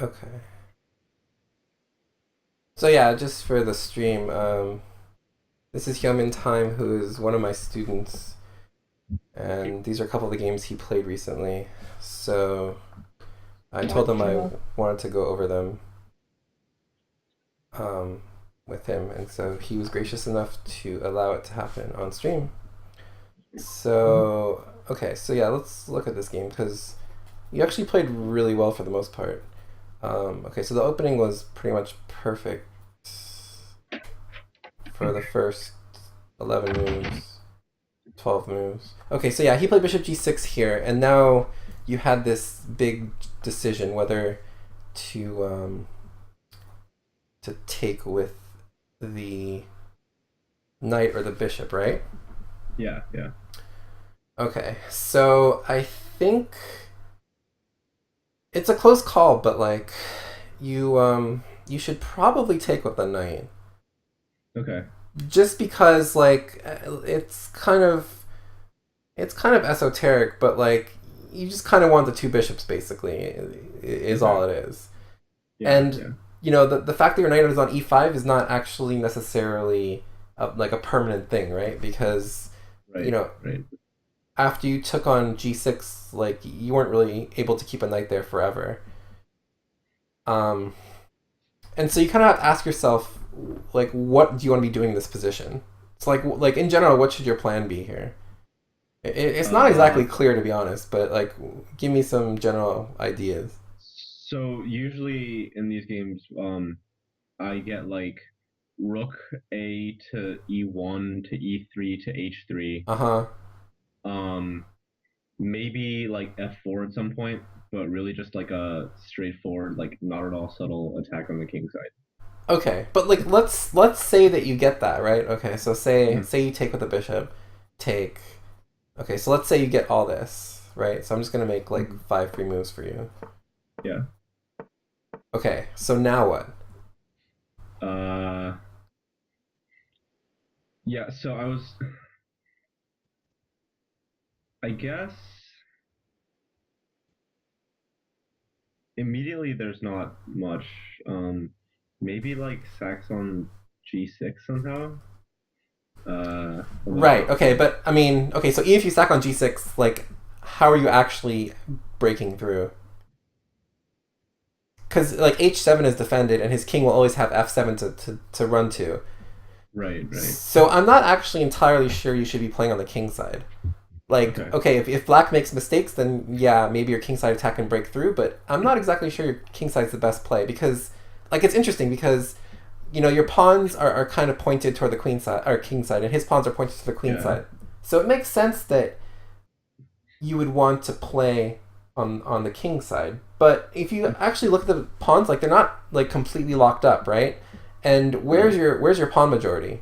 Okay. So yeah, just for the stream, this is Hyomin Time, who is one of my students, and these are a couple of the games he played recently. So I told him I Gotcha. wanted to go over them um, with him, and so he was gracious enough to allow it to happen on stream. Mhm. So okay, so yeah, let's look at this game because you actually played really well for the most part. Okay, so the opening was pretty much perfect for the first 11 moves. 12 moves. Okay, so yeah, he played bishop g6 here, and now you had this big decision whether to take with the knight or the bishop, right? Yeah, yeah. Okay, so I think it's a close call, but like you should probably take with the knight Okay. just because it's kind of esoteric, but like you just kind of want the two bishops basically is all Okay. it is. Yeah, And yeah. the fact that your knight is on e5 is not actually necessarily like a permanent thing, right? Because you Right, know right. after you took on g6, like you weren't really able to keep a knight there forever. Um, and so you kind of have to ask yourself, like, what do you want to be doing in this position? It's like in general, what should your plan be here? It's not exactly Uh, clear to be honest, but like, give me some general ideas. so usually in these games, I get like rook A to E1 to E3 to H3. Uh huh. Um, maybe like F4 at some point, but really just like a straightforward, like not at all subtle attack on the king side. Okay, but like let's say that you get that right. Okay, so say Mhm. say you take with the bishop, take. Okay, so let's say you get all this right. So I'm just gonna make like Mhm. five free moves for you. Yeah. Okay, so now what? Uh, yeah. So I guess immediately there's not much. Um, maybe like Sax on G6 somehow. Although Right. Okay, but I mean, okay, so even if you stack on g6, like, how are you actually breaking through? Because like h7 is defended, and his king will always have f7 to run to. right, right. So I'm not actually entirely sure you should be playing on the king side. Like, Okay. okay, if black makes mistakes, then yeah, maybe your king side attack can break through, but I'm not exactly sure your king side's the best play because, like, it's interesting because, your pawns are kind of pointed toward the queen side, or king side, and his pawns are pointed to the queen Yeah. side. So it makes sense that you would want to play on the king side. But if you actually look at the pawns, like, they're not, like, completely locked up, right? And where's Right. your pawn majority?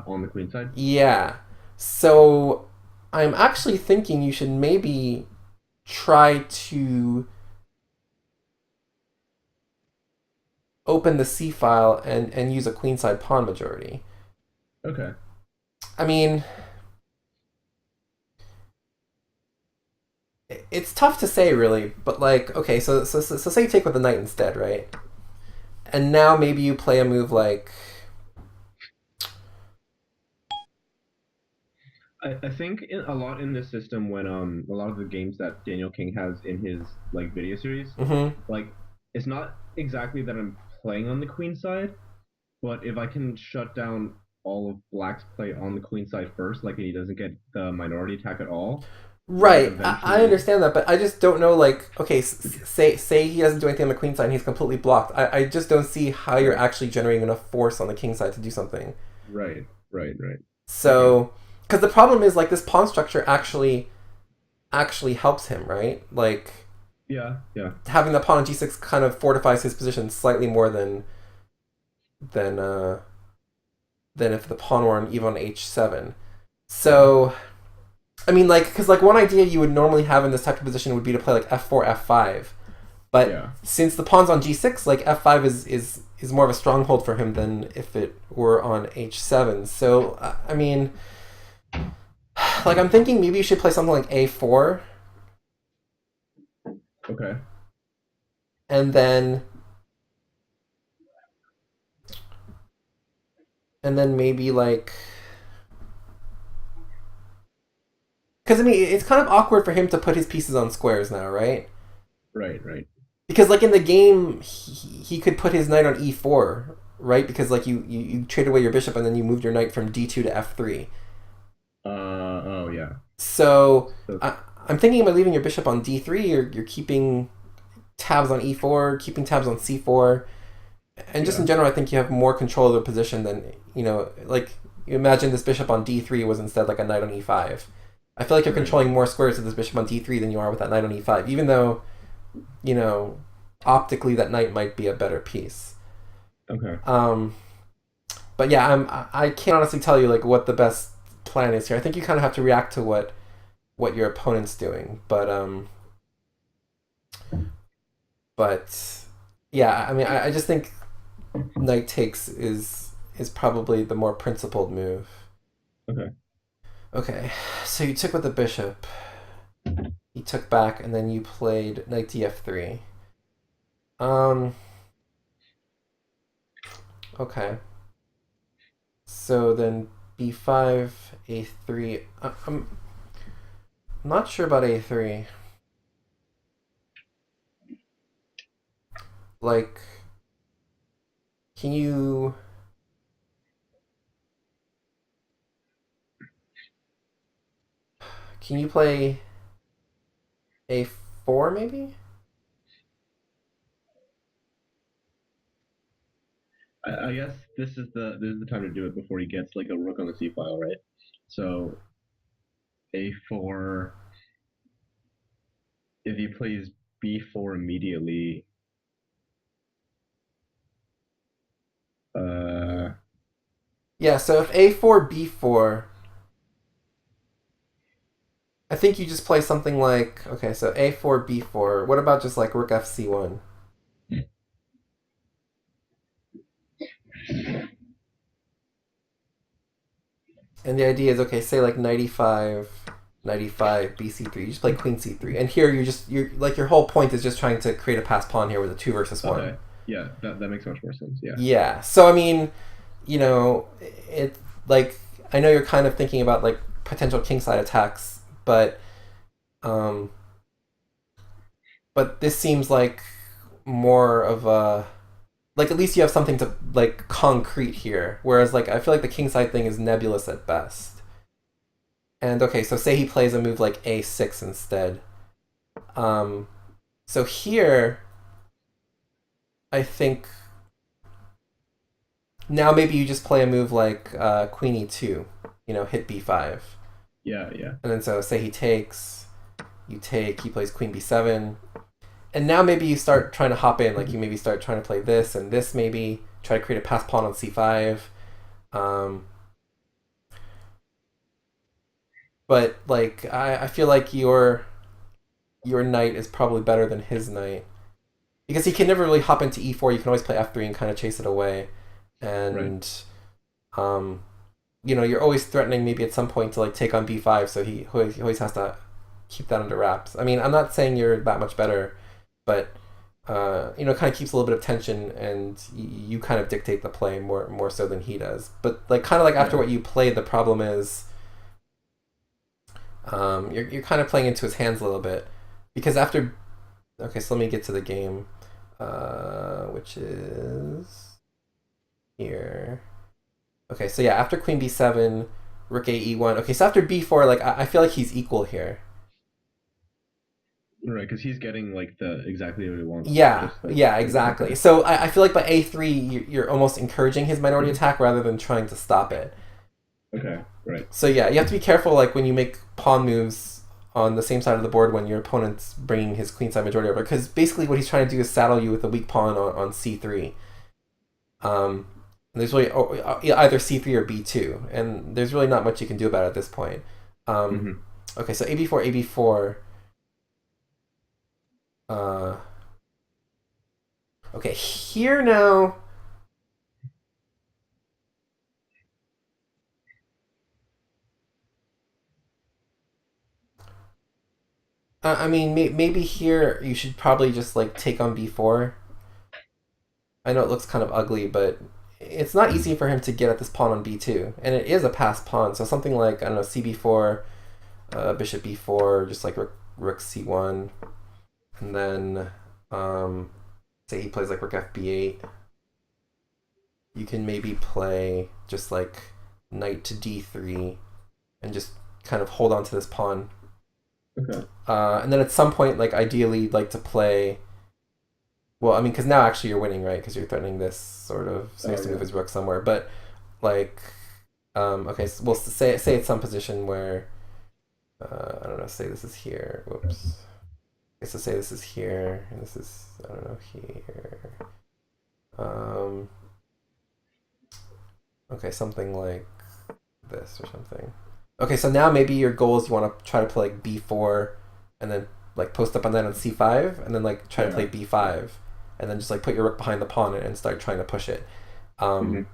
On the queen side. Yeah. So I'm actually thinking you should maybe try to open the C file and use a queenside pawn majority. Okay. I mean, it's tough to say really, but like, okay, so say you take with the knight instead, right? And now maybe you play a move like, I think a lot in this system when a lot of the games that Daniel King has in his like video series, mm-hmm, like it's not exactly that I'm playing on the queen side, but if I can shut down all of Black's play on the queen side first, like he doesn't get the minority attack at all, then right, I eventually, understand that, but I just don't know. Like, okay, say he doesn't do anything on the queen side, and he's completely blocked. I just don't see how you're right, actually generating enough force on the king side to do something. right, right, right. Okay. So, because the problem is like this pawn structure actually helps him, right? Like Yeah, yeah, having the pawn on g6 kind of fortifies his position slightly more than than if the pawn were on even on h7. yeah, So I mean, like, because like one idea you would normally have in this type of position would be to play like f4, f5. But yeah. since the pawn's on g6, like f5 is more of a stronghold for him than if it were on h7. So I mean, like I'm thinking maybe you should play something like a4. Okay. and then maybe like, because I mean it's kind of awkward for him to put his pieces on squares now, right? Right, right. Because like in the game, he could put his knight on e4, right? Because like you trade away your bishop and then you moved your knight from d2 to f3. Oh yeah. So So I'm thinking about leaving your bishop on d3. You're keeping tabs on e4, keeping tabs on c4, and just in yeah. general, I think you have more control of the position than like you imagine this bishop on d3 was instead like a knight on e5. I feel like you're Right, controlling right. more squares with this bishop on d3 than you are with that knight on e5, even though you know optically that knight might be a better piece. Okay. Um, but yeah, I can't honestly tell you like what the best plan is here. I think you kind of have to react to what your opponent's doing. But yeah, I mean, I just think knight takes is probably the more principled move. Okay. Okay, so you took with the bishop. He took back, and then you played knight df3. Um. Okay. So then b5 a3. I'm not sure about a3. Like, can you play a4 maybe? I guess this is the time to do it before he gets like a rook on the c file, right? So a4. If he plays b4 immediately, uh, Yeah. So if a4 b4, I think you just play something like, okay. So a4 b4. What about just like rook fc1? And the idea is okay. Say like 95, 95 bc3. You just play queen c3, and here you're like your whole point is just trying to create a pass pawn here with a two versus one. okay, yeah, that makes much more sense. Yeah, Yeah. So I mean, you know, it like I know you're kind of thinking about like potential kingside attacks, um, but this seems like more of a like at least you have something to like concrete here. Whereas like I feel like the kingside thing is nebulous at best. And okay, so say he plays a move like a6 instead. Um, so here I think now maybe you just play a move like queen e2, hit b5. yeah, yeah. And then so say he takes, you take, he plays queen b7. And now maybe you start trying to hop in, like you maybe start trying to play this and this maybe, try to create a pass pawn on c5. Um, but like I feel like your knight is probably better than his knight. Because he can never really hop into e4, you can always play f3 and kind of chase it away. Right. And um, you're always threatening maybe at some point to like take on b5, so he always has to keep that under wraps. I mean, I'm not saying you're that much better, but it kind of keeps a little bit of tension, and you kind of dictate the play more so than he does. But like kind of like after Yeah. what you played, the problem is you're kind of playing into his hands a little bit because after okay, so let me get to the game, which is here. Okay, so yeah, after queen b7, rook a e1. Okay, so after b4, like I feel like he's equal here. Right, because he's getting like the exactly what he wants, Yeah, just like yeah, in exactly. checkers. So I feel like by a3, you're almost encouraging his minority attack rather than trying to stop it. Okay, right. So yeah, you have to be careful like when you make pawn moves on the same side of the board when your opponent's bringing his queenside majority over, because basically what he's trying to do is saddle you with a weak pawn on c3. Um, there's really either c3 or b2, and there's really not much you can do about it at this point. Um, Mm-hmm. okay, so ab4, ab4. Uh, okay, here now. I mean, maybe here you should probably just like take on b4. I know it looks kind of ugly, but it's not easy for him to get at this pawn on b2, and it is a passed pawn. So something like, I don't know, cb4, bishop b4, just like rook c1, and then say he plays like rook fb8. You can maybe play just like knight to d3 and just kind of hold on to this pawn. Okay. And then at some point, like ideally, you'd like to play. Well, I mean, because now actually you're winning, right? Because you're threatening this sort of, so he has to move his rook somewhere. But like, okay, so we'll say it's some position where, I don't know, say this is here. Whoops. Okay, so say this is here, and this is, I don't know, here. Okay, something like this or something. Okay, so now maybe your goal is you want to try to play like b4, and then like post up on that on c5, and then like try to play b5, and then just like put your rook behind the pawn and start trying to push it. But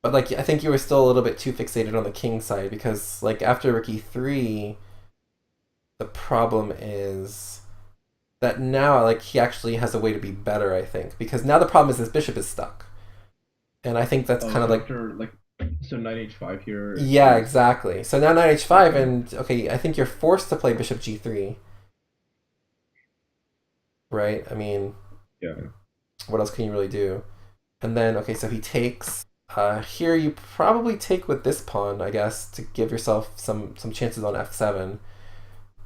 like I think you were still a little bit too fixated on the king side, because like after rook e3, the problem is that now like he actually has a way to be better, I think, because now the problem is his bishop is stuck, and I think that's kind of like after like, so knight h5 here. Yeah, exactly. So now knight h5, and okay, I think you're forced to play bishop g3, right? I mean, Yeah. what else can you really do? And then okay, so he takes. Here you probably take with this pawn, I guess, to give yourself some chances on f7.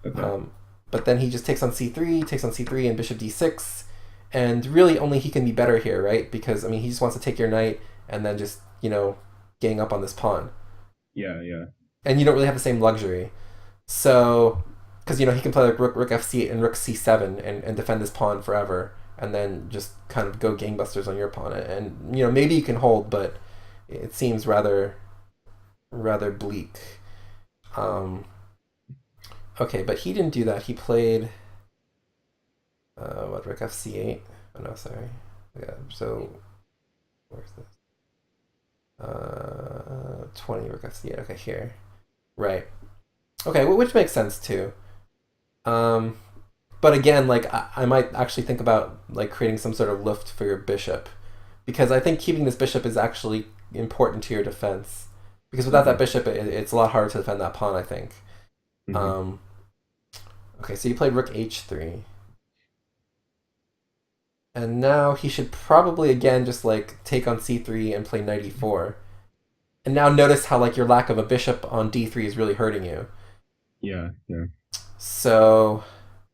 Okay. But then he just takes on c3, takes on c3, and bishop d6, and really only he can be better here, right? Because I mean, he just wants to take your knight and then just gang up on this pawn. Yeah. And you don't really have the same luxury. So, because he can play like rook f8 and rook c7 and defend this pawn forever, and then just kind of go gangbusters on your pawn. And maybe you can hold, but it seems rather bleak. Okay, but he didn't do that. He played rook fc8. Oh no, sorry. Yeah. So where's this? 20 rook f8. Okay, here. Right. Okay, which makes sense too. But again, like I might actually think about like creating some sort of lift for your bishop, because I think keeping this bishop is actually important to your defense. Because without that bishop, it's a lot harder to defend that pawn, I think. Okay, so you played rook h3. And now he should probably again just like take on c3 and play knight e4. And now notice how like your lack of a bishop on d3 is really hurting you. Yeah. So,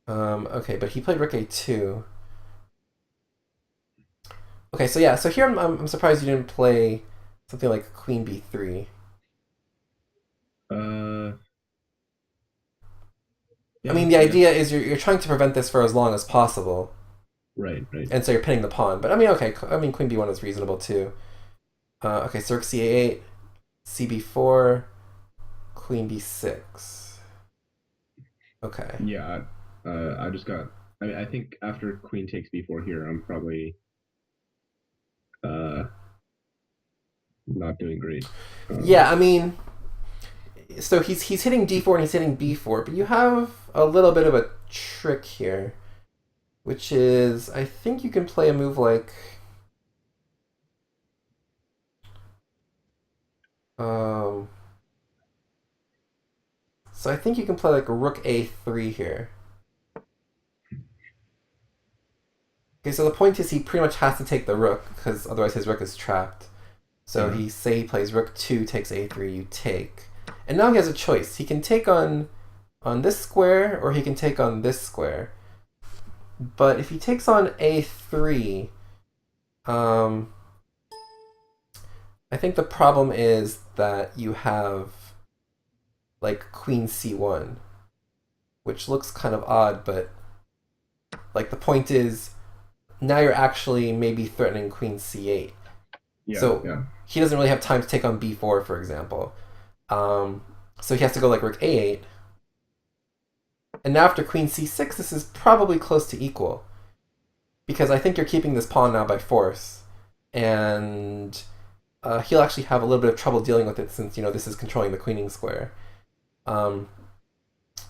okay, but he played rook a2. Okay, so yeah, so here I'm surprised you didn't play something like queen b3. Yeah, I mean, the idea is you're trying to prevent this for as long as possible. Right. And so you're pinning the pawn. But I mean, okay, I mean, queen b1 is reasonable too. Okay, so rook c8, cb4, queen b6. Okay. Yeah. I just got. I mean, I think after queen takes b4 here, I'm probably not doing great. Yeah, I mean, so he's hitting d4 and he's hitting b4, but you have a little bit of a trick here, which is I think you can play a move like so I think you can play like a rook a3 here. Okay, so the point is he pretty much has to take the rook, because otherwise his rook is trapped. So he plays rook 2, takes a3, you take. And now he has a choice. He can take on this square, or he can take on this square. But if he takes on a3, I think the problem is that you have like queen c1, which looks kind of odd, but like the point is now you're actually maybe threatening queen c8. So he doesn't really have time to take on b4, for example. So he has to go like rook a8. And now after queen c6, this is probably close to equal, because I think you're keeping this pawn now by force, and he'll actually have a little bit of trouble dealing with it, since this is controlling the queening square.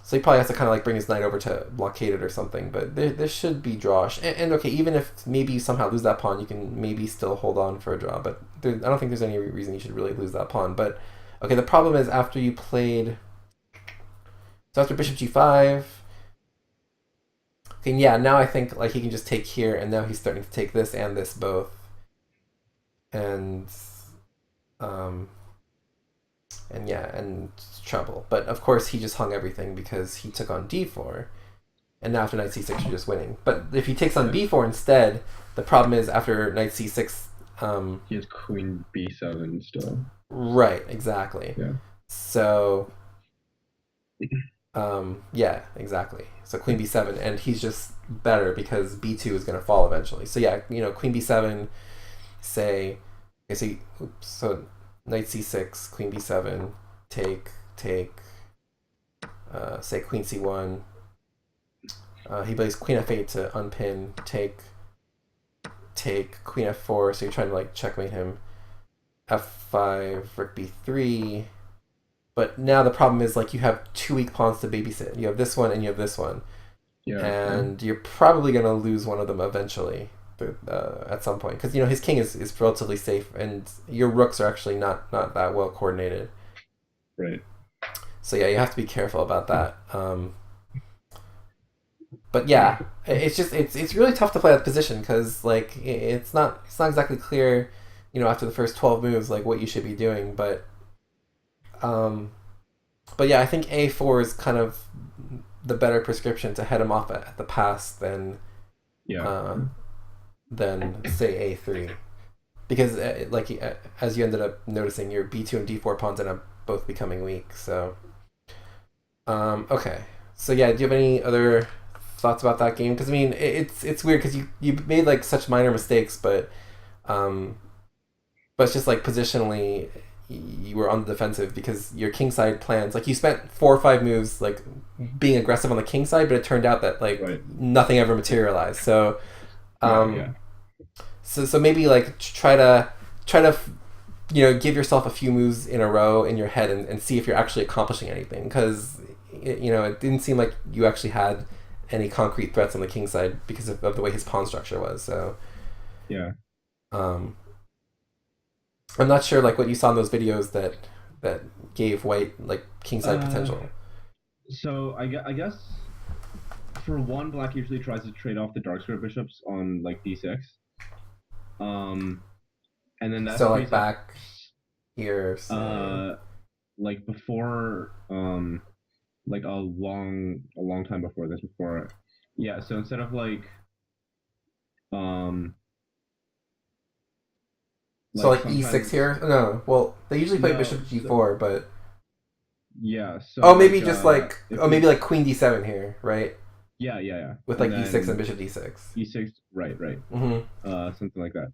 So he probably has to kind of like bring his knight over to blockade it or something. But there should be drawish. And okay, even if maybe you somehow lose that pawn, you can maybe still hold on for a draw. But I don't think there's any reason you should really lose that pawn. But okay, the problem is after you played. So after bishop g5. Okay, yeah, now I think like he can just take here, and now he's starting to take this and this both. Um, and yeah, and trouble. But of course he just hung everything because he took on d4. And now after knight c6 you're just winning. But if he takes on b4 instead, the problem is after knight c6... he has queen b7 still. Right, exactly. Yeah. So... yeah, exactly. So queen b7, and he's just better because b2 is going to fall eventually. So yeah, queen b7, say... Okay, so knight c6, queen b7, take, say queen c1. He plays queen f8 to unpin, take, queen f4, so you're trying to like checkmate him. f5, rook b3. But now the problem is like you have two weak pawns to babysit. You have this one and you have this one. Yeah. And you're probably going to lose one of them eventually. At some point, because his king is relatively safe, and your rooks are actually not that well coordinated. Right. So yeah, you have to be careful about that. But yeah, it's really tough to play that position because like it's not exactly clear, after the first 12 moves like what you should be doing. But yeah, I think a4 is kind of the better prescription to head him off at the pass than say a3, because as you ended up noticing, your b2 and d4 pawns end up both becoming weak. So okay, so yeah, do you have any other thoughts about that game? Because I mean it's weird because you made like such minor mistakes, but it's just like positionally you were on the defensive because your kingside plans, like you spent 4 or 5 moves like being aggressive on the king side, but it turned out that like nothing ever materialized. So So maybe like try to give yourself a few moves in a row in your head and see if you're actually accomplishing anything, because it didn't seem like you actually had any concrete threats on the king side because of the way his pawn structure was. So yeah, I'm not sure like what you saw in those videos that gave white like king side potential. So I guess for one, black usually tries to trade off the dark square bishops on like d6. And then that's so like back here. So. Like before, like a long time before this. Yeah. So instead of like, so like e6 here. No, well they usually play bishop g4, but yeah. So maybe just maybe like queen d7 here, right? Yeah. With like e6 and bishop d6. E6, right. Mm-hmm. Something like that.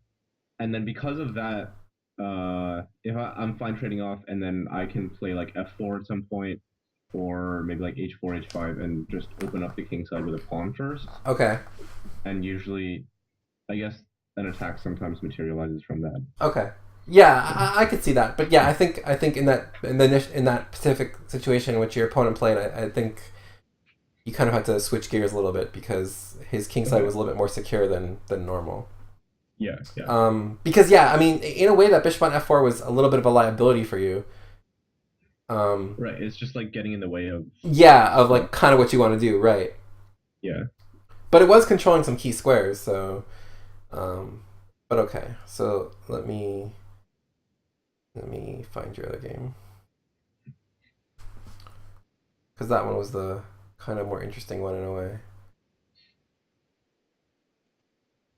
And then because of that, if I'm fine trading off, and then I can play like f4 at some point, or maybe like h4, h5, and just open up the king side with a pawn first. Okay. And usually, I guess an attack sometimes materializes from that. Okay. Yeah, I could see that, but yeah, I think in that specific situation which your opponent played, I think you kind of had to switch gears a little bit because his king side was a little bit more secure than normal. Yeah. Because I mean, in a way, that bishop on f4 was a little bit of a liability for you. Right. It's just like getting in the way of. Yeah, of like kind of what you want to do, right? Yeah. But it was controlling some key squares, so. But okay, so let me find your other game, because that one was the kind of more interesting one in a way.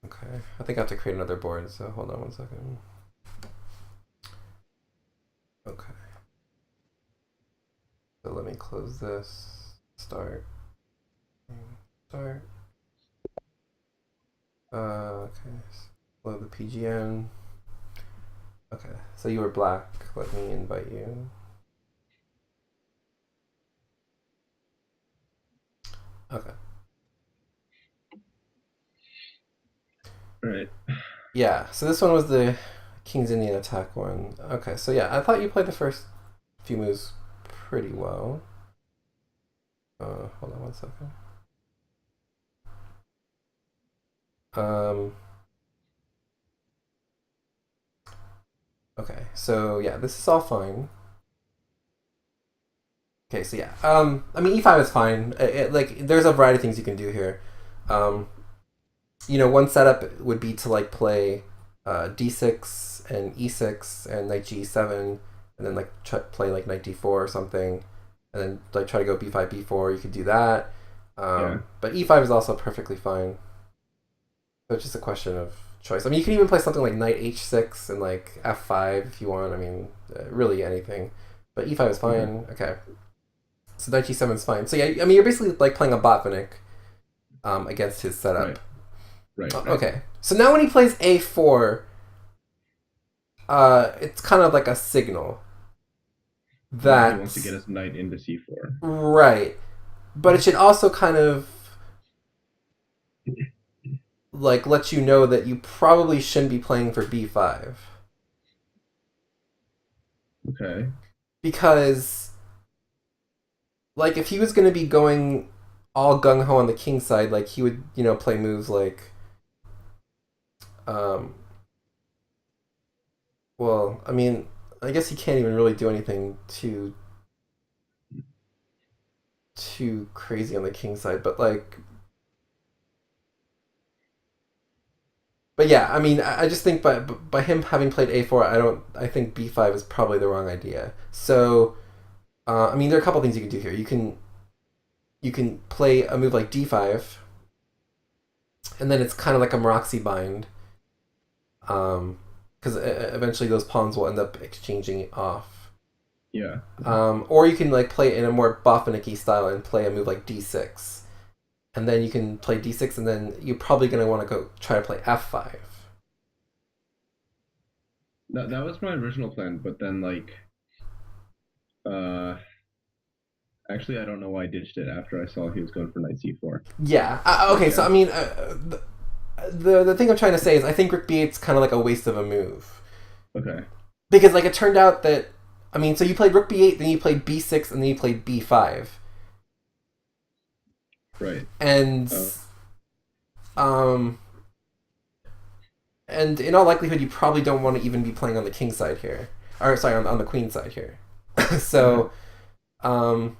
Okay, I think I have to create another board, so hold on one second. Okay. So let me close this. Start. Okay. Load the PGN. Okay, so you were black. Let me invite you. Okay. Right. Yeah, so this one was the King's Indian attack one. Okay, so yeah, I thought you played the first few moves pretty well. Hold on one second. Um, okay, so yeah, this is all fine. Okay, so yeah, I mean e5 is fine. Like there's a variety of things you can do here. Um, one setup would be to like play d6 and e6 and knight g7, and then like play like knight d4 or something, and then like try to go b5 b4. You could do that. Yeah. But e5 is also perfectly fine. So it's just a question of choice. I mean, you can even play something like knight h6 and like f5 if you want. I mean, really anything. But e5 is fine. Mm-hmm. Okay. So knight g7 is fine. So yeah, I mean, you're basically like playing a Botvinnik against his setup. Right. Okay. So now when he plays a4, it's kind of like a signal that he wants to get his knight into c4. Right. But it should also kind of like let you know that you probably shouldn't be playing for b5. Okay. Because like if he was going to be going all gung-ho on the king side, like he would, play moves like well, I mean, I guess he can't even really do anything too crazy on the king side, but yeah, I mean, I just think by him having played a4, I think b5 is probably the wrong idea. So, I mean, there are a couple things you can do here. You can play a move like d5, and then it's kind of like a Maroczy bind, because eventually those pawns will end up exchanging off. Yeah. Or you can like play it in a more Botvinnik style and play a move like d6. And then you can play d6, and then you're probably going to want to go try to play f5. That was my original plan, but then actually I don't know why I ditched it after I saw he was going for knight c4. Yeah. Okay. So I mean, the thing I'm trying to say is I think rook b8's kind of like a waste of a move. Okay. Because like it turned out that so you played rook b8, then you played b6, and then you played b5. Right. And and in all likelihood, you probably don't want to even be playing on the king side here, or sorry, on the queen side here. So, so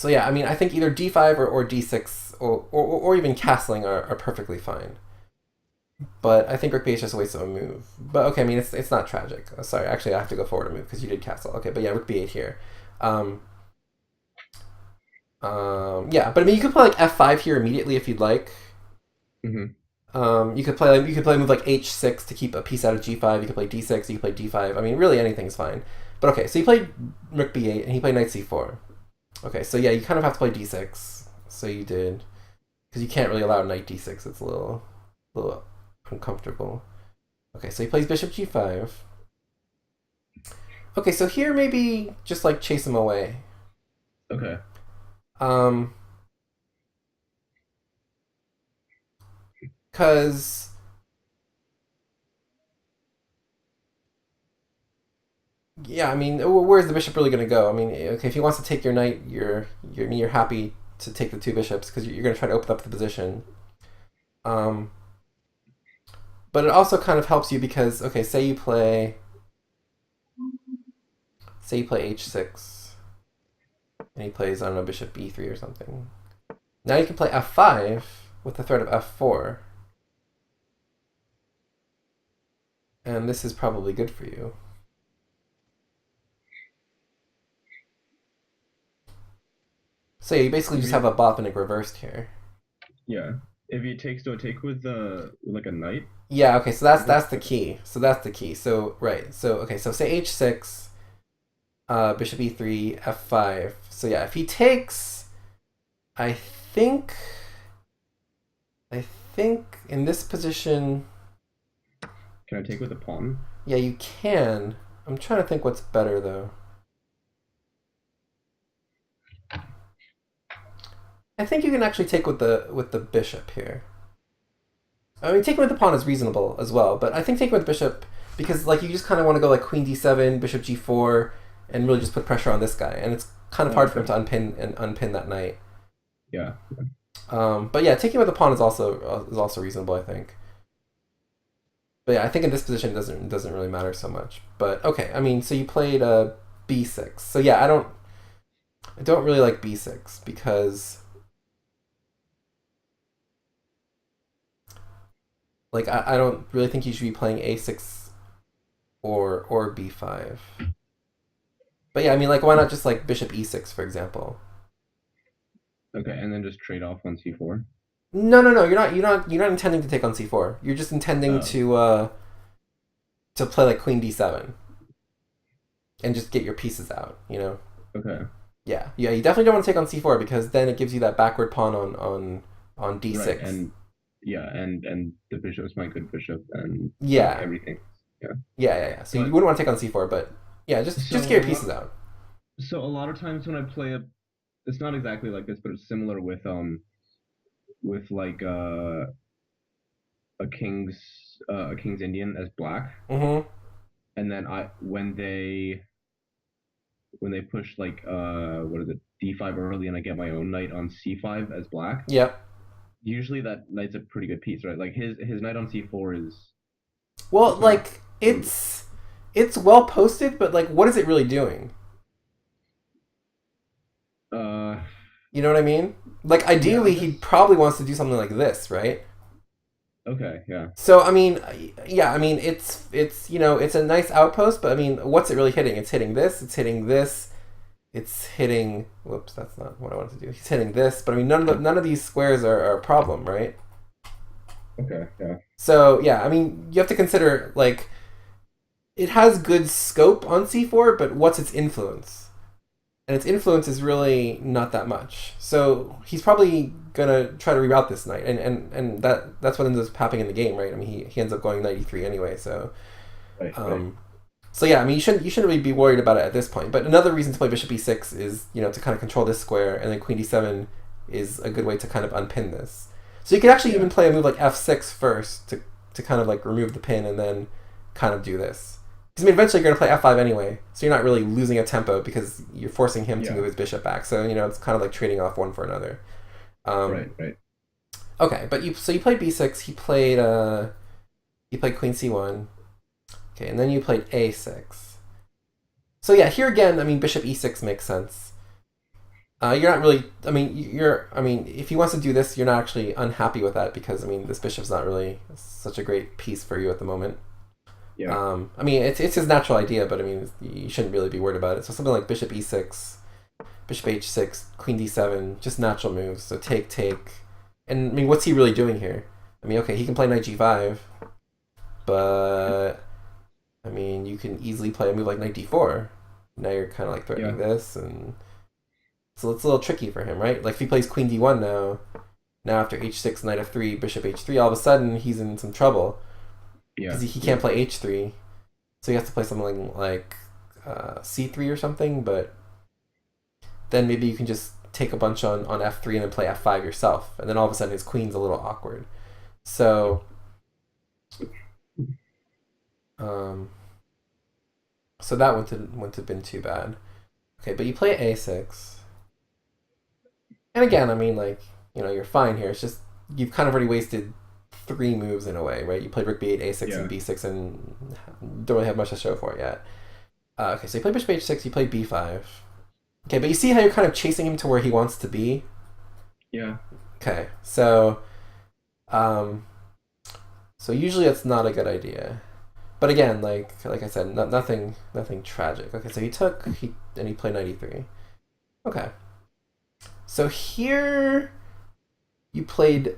yeah, I mean, I think either d5 or d6 or even castling are perfectly fine. But I think rook b8 is just a waste of a move. But okay, I mean, it's not tragic. Sorry, actually, I have to go forward a move because you did castle. Okay, but yeah, rook b8 here. Yeah, but I mean, you could play like f5 here immediately if you'd like. Mm-hmm. You could play a move like h6 to keep a piece out of g5. You could play d6. You could play d5. I mean, really anything's fine. But okay, so you played rook b8 and he played knight c4. Okay, so yeah, you kind of have to play d6. So you did, because you can't really allow knight d6. It's a little uncomfortable. Okay, so he plays bishop g5. Okay, so here maybe just like chase him away. Okay. Because yeah, I mean, where's the bishop really going to go? I mean, okay, if he wants to take your knight, you're happy to take the two bishops because you're going to try to open up the position. But it also kind of helps you because okay, say you play h6, and he plays, I don't know, bishop e3 or something. Now you can play f5 with the threat of f4. And this is probably good for you. So yeah, you basically just have a Botvinnik reversed here. Yeah. If he takes, do I take with like a knight? Yeah, okay, so that's the key. So right. So okay, so say h6, bishop e3, f5. So yeah, if he takes, I think in this position. Can I take with a pawn? Yeah, you can. I'm trying to think what's better though. I think you can actually take with the bishop here. I mean, taking with the pawn is reasonable as well, but I think taking with the bishop, because like you just kind of want to go like queen d7, bishop g4, and really just put pressure on this guy, and it's kind of Oh, hard for him okay. to unpin that knight. Yeah. But yeah, taking with the pawn is also reasonable, I think. But yeah, I think in this position it doesn't really matter so much. But okay, I mean, so you played b6. So yeah, I don't really like b6 because like I don't really think you should be playing a6 or b5. But yeah, I mean, like why not just like bishop e6 for example? Okay, and then just trade off on c4. No, no, no. You're not intending to take on c4. You're just intending Oh, to play like queen d7 and just get your pieces out. okay. Yeah, yeah. You definitely don't want to take on c4 because then it gives you that backward pawn on Right, d6. and yeah, and the bishop's my good bishop, and like Yeah, everything. Yeah. yeah, yeah, yeah. So you But wouldn't want to take on c4, but yeah, just so get a your lot pieces out. so a lot of times when I play it's not exactly like this, but it's similar with like a king's Indian as black, Mm-hmm. and then I when they push like what is it, d5 early, and I get my own knight on c5 as black. Yep. Usually that knight's a pretty good piece, right? Like his knight on c4 Well, is kind of like it's well posted, but like, what is it really doing? uh You know what I mean? Like, yeah, I ideally, he guess. probably wants to do something like this, right? Okay, yeah. So I mean, yeah, I mean, it's a nice outpost, but I mean, what's it really hitting? It's hitting this. It's hitting this. It's hitting. Whoops, that's not what I wanted to do. He's hitting this, but I mean, none of these squares are a problem, right? Okay, yeah. So yeah, I mean, you have to consider like it has good scope on c4, but what's its influence? And its influence is really not that much. So he's probably gonna try to reroute this knight, and that's what ends up happening in the game, right? I mean, he ends up going knight e3 anyway. So Right, right. um, so yeah, I mean, you shouldn't really be worried about it at this point. But another reason to play bishop e6 is to kind of control this square, and then queen d7 is a good way to kind of unpin this. So you could actually Yeah. even play a move like f6 first to kind of like remove the pin, and then kind of do this. Because I mean, eventually you're going to play f5 anyway, so you're not really losing a tempo because you're forcing him to Yeah. move his bishop back. So it's kind of like trading off one for another. Right, Um, right. okay, but you played b6. He played queen c1. Okay, and then you played a6. So yeah, here again, I mean, bishop e6 makes sense. You're not really. I mean, if he wants to do this, you're not actually unhappy with that because I mean, this bishop's not really such a great piece for you at the moment. Yeah. I mean, it's his natural idea, but I mean, you shouldn't really be worried about it. So something like bishop e6, bishop h6, queen d7, just natural moves. So take, and I mean, what's he really doing here? I mean, okay, he can play knight g5, but I mean, you can easily play a move like knight d4. Now you're kind of like Yeah. threatening this, and so it's a little tricky for him, right? Like if he plays queen d1 now after h6, knight f3, bishop h3, all of a sudden he's in some trouble because Yeah. he Yeah. can't play h3, so he has to play something like c3 or something. But then maybe you can just take a bunch on f3 and then play f5 yourself, and then all of a sudden his queen's a little awkward. So um, so that wouldn't have been too bad. Okay, but you play a6. And again, I mean, like, you're fine here. It's just you've kind of already wasted three moves in a way, right? You played rook b8, a6, and Yeah. b6, and don't really have much to show for it yet. Okay, so you play bishop h6, you play b5. Okay, but you see how you're kind of chasing him to where he wants to be? Yeah. Okay, um, so usually that's not a good idea. But again, like I said, nothing tragic. Okay, so he played knight e3. Okay, so here you played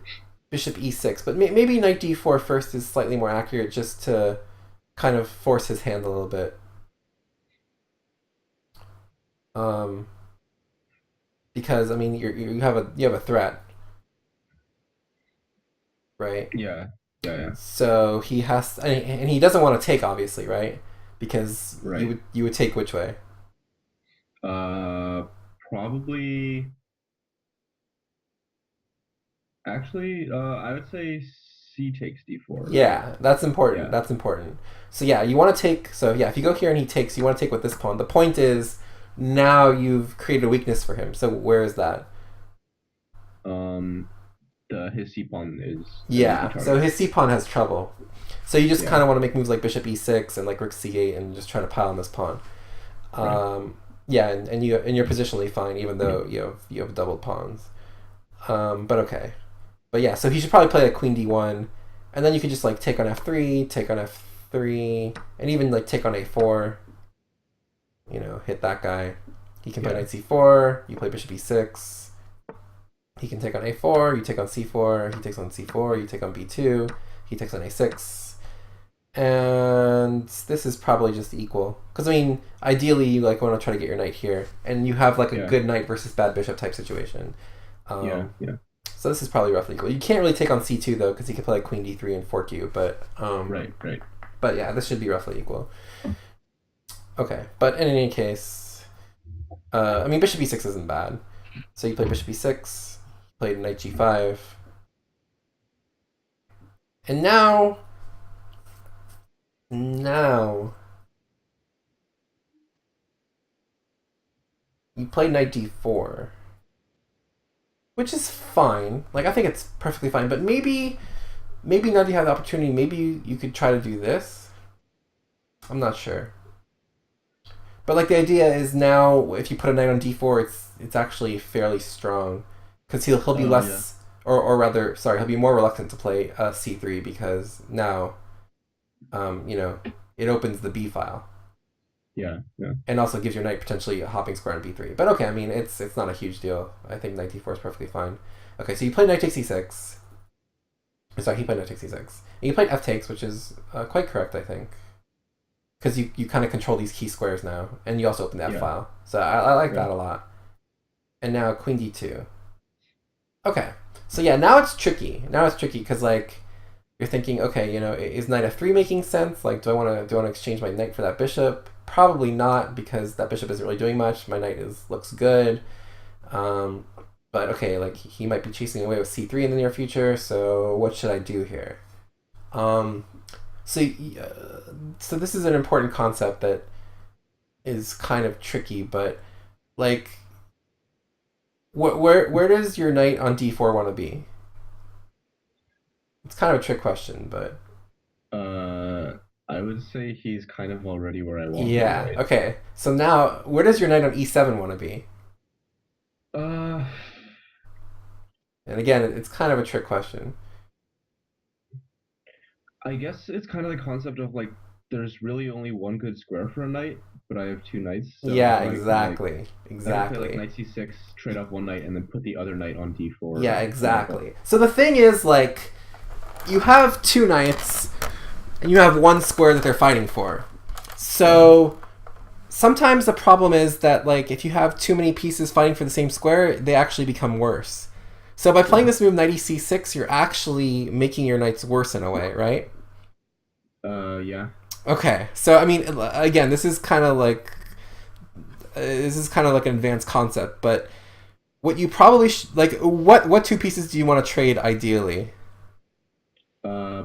bishop e6, but maybe knight d4 first is slightly more accurate just to kind of force his hand a little bit. Um, because I mean you have a threat, right? Yeah. Yeah. Yeah. So he has, and he doesn't want to take obviously, right? Because you Right. would you would take which way? Uh, Probably. Actually, I would say c takes d4, right? Yeah, that's important. Yeah. That's important. So yeah, you want to take. So yeah, if you go here and he takes, you want to take with this pawn. The point is now you've created a weakness for him. So where is that? Um, his c pawn is an easy Yeah, so target. his c pawn has trouble. So you just Yeah, kind of want to make moves like bishop e6 and like rook c8 and just try to pile on this pawn. right. Yeah, and you're positionally fine even though you have doubled pawns. But okay. But yeah, so he should probably play like queen d1, and then you could just like take on f3, take on f3, and even like take on a4. You know, hit that guy. He can play Yeah, knight c4. You play bishop e6. He can take on a4. You take on c4. He takes on c4. You take on b2. He takes on a6. And this is probably just equal. Because, I mean, ideally you like want to try to get your knight here. And you have like a yeah, good knight versus bad bishop type situation. yeah, Um, yeah. so this is probably roughly equal. You can't really take on c2 though, because he could play like queen d3 and fork you. Right, right. But yeah, this should be roughly equal. Okay, but in any case, I mean bishop e6 isn't bad. So you play bishop e6, played knight g5, and now you play knight d4, which is fine. Like I think it's perfectly fine. But maybe now that you have the opportunity, maybe you could try to do this. I'm not sure. But like the idea is now if you put a knight on d4, it's actually fairly strong because he'll be Yeah, less or rather sorry he'll be more reluctant to play c3 because now you know it opens the b file yeah, yeah. and also gives your knight potentially a hopping square on b3. But okay, I mean it's not a huge deal. I think knight d4 is perfectly fine. Okay, so you play knight takes e6. Sorry, he played knight takes e6. And you played f takes, which is quite correct, I think. Because you kind of control these key squares now, and you also open the F Yeah, file. So I like yeah. that a lot. And now queen d2. Okay, so yeah, now it's tricky. Now it's tricky because like you're thinking, okay, is knight f3 making sense? Like, do I want to exchange my knight for that bishop? Probably not because that bishop isn't really doing much. My knight looks good. Um, but okay, like he might be chasing away with c3 in the near future. So what should I do here? Um, so so this is an important concept that is kind of tricky, but like, where does your knight on d4 want to be? It's kind of a trick question, but Uh, I would say he's kind of already where I want him, yeah. right? Okay, so now where does your knight on e7 want to be? Uh, And again, it's kind of a trick question. I guess it's kind of the concept of like there's really only one good square for a knight, but I have two knights, so Yeah, if I can like exactly, I can play like exactly. knight c6, trade off one knight, and then put the other knight on d4. Yeah, Like that. exactly. So the thing is, like, you have two knights, and you have one square that they're fighting for. Yeah, So sometimes the problem is that like if you have too many pieces fighting for the same square, they actually become worse. So by playing yeah. this move knight e6, you're actually making your knights worse in a way, right? Yeah. Okay, so I mean, again, this is kind of like an advanced concept, but what you probably like, what two pieces do you want to trade ideally?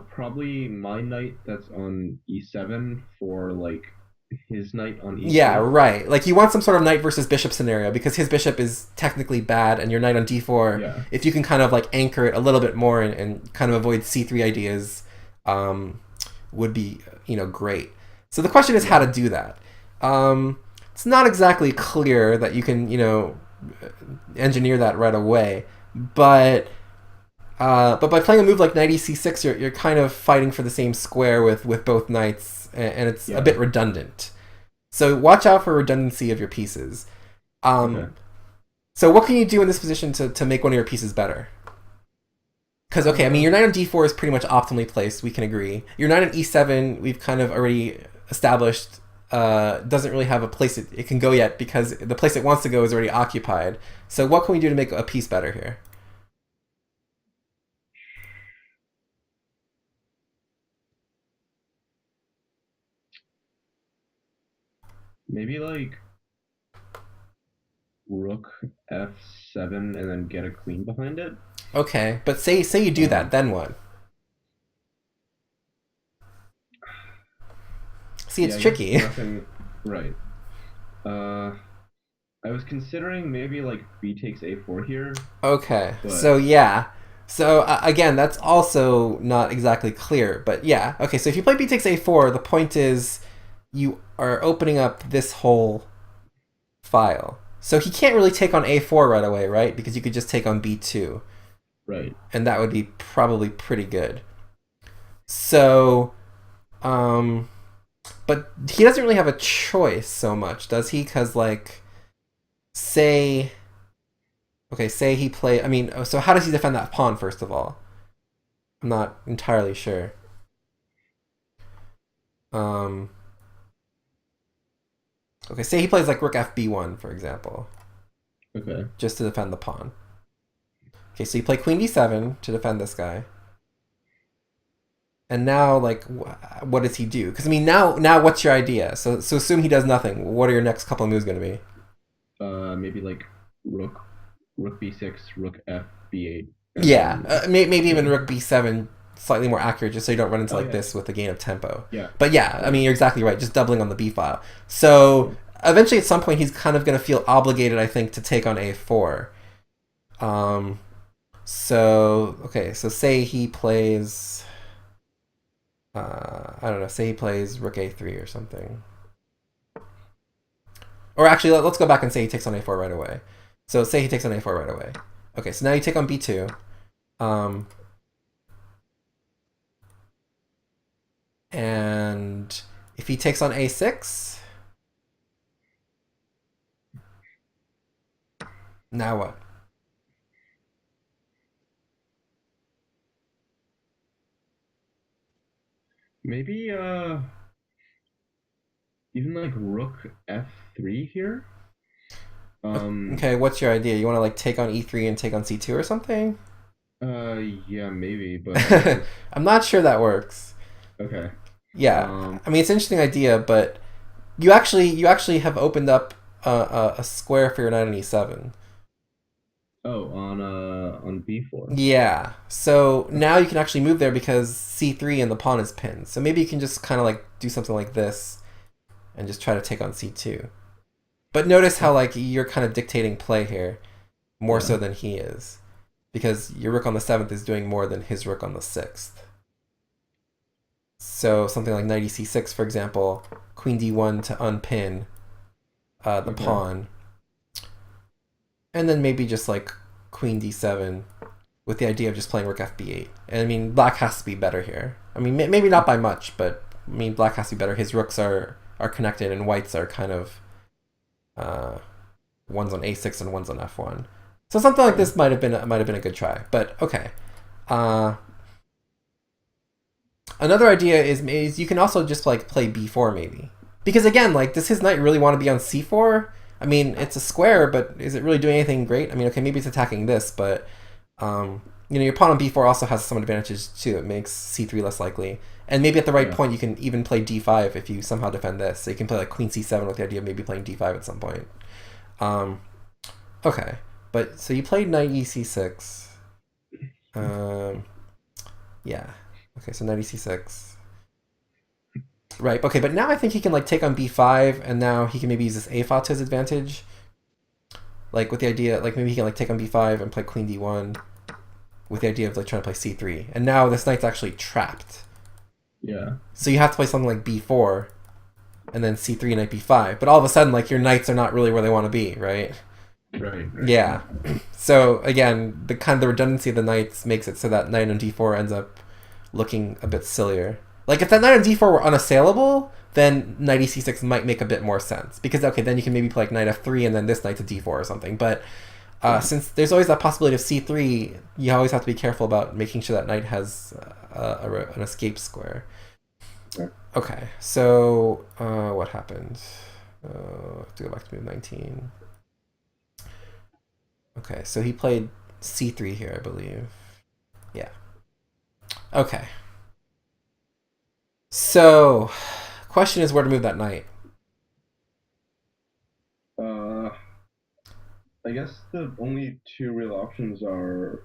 Probably my knight that's on e7 for like his knight on Yeah, e3. right. Like you want some sort of knight versus bishop scenario because his bishop is technically bad, and your knight on d4. Yeah, If you can kind of like anchor it a little bit more and kind of avoid c3 ideas, um, would be great. So the question is how yeah, to do that. It's not exactly clear that you can engineer that right away, but by playing a move like knight e6, you're kind of fighting for the same square with both knights, and it's a yeah. bit redundant. So watch out for redundancy of your pieces. Okay. Um, so what can you do in this position to make one of your pieces better? Because okay, I mean Uh, your knight on d4 is pretty much optimally placed. We can agree. Your knight on e7, we've kind of already established, doesn't really have a place it can go yet because the place it wants to go is already occupied. So what can we do to make a piece better here? maybe like rook f7 and then get a queen behind it. Okay, but say you do that, Um, then what? See, yeah, it's I guess tricky. nothing. Right. Uh, I was considering maybe like b takes a4 here, Okay, but so yeah. So again, that's also not exactly clear, but yeah. Okay, so if you play b takes a4, the point is you are opening up this whole file. So he can't really take on a4 right away, right? Because you could just take on b2, right. and that would be probably pretty good. So, but he doesn't really have a choice so much, does he? Because like, say, okay, say he play. I mean, so how does he defend that pawn first of all? I'm not entirely sure. Um, okay, say he plays like rook fb1, for example, Okay. just to defend the pawn. Okay, so you play queen d7 to defend this guy. And now, like, what does he do? Because I mean, now, what's your idea? So assume he does nothing. What are your next couple of moves going to be? Maybe like rook, rook b6, rook f b8, and Yeah, then maybe even yeah. rook b7, slightly more accurate, just so you don't run into Oh like yeah, this with the gain of tempo. yeah, But yeah, I yeah, mean, you're exactly right. Just doubling on the b file. So yeah. eventually, at some point, he's kind of going to feel obligated, I think, to take on a4. Um, so okay, so say he plays. I don't know. Say he plays rook a3 or something. Or actually, let's go back and say he takes on a4 right away. So say he takes on a4 right away. Okay, so now you take on b2. Um, and if he takes on a6, now what? Maybe even like rook f3 here. Um, Okay, what's your idea? You want to like take on e3 and take on c2 or something? yeah, maybe, but I guess it's I'm not sure that works. okay. Yeah, Um, I mean it's an interesting idea, but you actually have opened up a square for your knight on e7. oh, on b4. Yeah. So now you can actually move there because c3 and the pawn is pinned. So maybe you can just kind of like do something like this and just try to take on c2. But notice how like you're kind of dictating play here more Yeah, so than he is because your rook on the 7th is doing more than his rook on the 6th. So something like knight c6, for example, queen d1 to unpin the okay. pawn, and then maybe just like queen d7 with the idea of just playing rook fb8. And I mean, black has to be better here. I mean, maybe not by much, but I mean, black has to be better. His rooks are connected, and whites are kind of uh, one's on a6 and one's on f1. So something like Yeah. this might have been a good try. But okay. Uh, Another idea is you can also just like play b4 maybe, because again, like does his knight really want to be on c4? I mean, it's a square, but is it really doing anything great? I mean, okay, maybe it's attacking this, but your pawn on b4 also has some advantages too. It makes c3 less likely, and maybe at the right Yeah. point you can even play d5 if you somehow defend this. So you can play like queen c7 with the idea of maybe playing d5 at some point. Um, okay, but so you played knight ec6. Um, yeah. Okay, so knight ec6. Right. Okay, but now I think he can like take on b5, and now he can maybe use this a file to his advantage. Like with the idea, like maybe he can like take on b5 and play queen d1, with the idea of like trying to play c3. And now this knight's actually trapped. Yeah. So you have to play something like b4, and then c3 knight b5. But all of a sudden, like your knights are not really where they want to be, right? Right. Right. Yeah. So again, the kind of the redundancy of the knights makes it so that knight on d4 ends up looking a bit sillier. Like if that knight on d4 were unassailable, then knight ec6 might make a bit more sense because okay, then you can maybe play like knight f3 and then this knight to d4 or something. But Yeah. since there's always that possibility of c3, you always have to be careful about making sure that knight has an escape square. Right. Okay, so what happened? To go back to move 19. Okay, so he played c3 here, I believe. Yeah. Okay. So, question is where to move that knight. Uh, I guess the only two real options are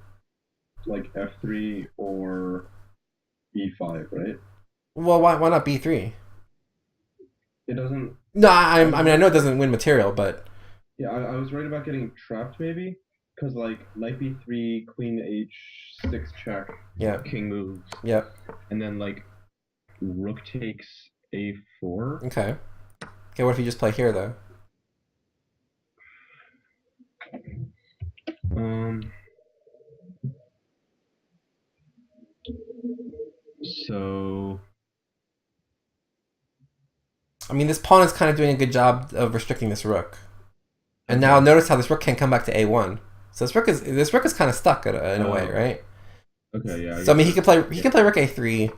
like f3 or b5, right? Well, why not b3? It doesn't. No, I I don't mean I know. know it doesn't win material, but Yeah, I was worried about getting trapped maybe, because like knight b3, queen h6 check, Yeah. king moves, Yep. and then like rook takes a4. Okay. Okay, what if you just play here though? Um, so I mean, this pawn is kind of doing a good job of restricting this rook. And now okay, notice how this rook can't come back to a1. So this rook is kind of stuck in a way, oh, right? okay, yeah, I So I guess mean, that's he can play rook a3,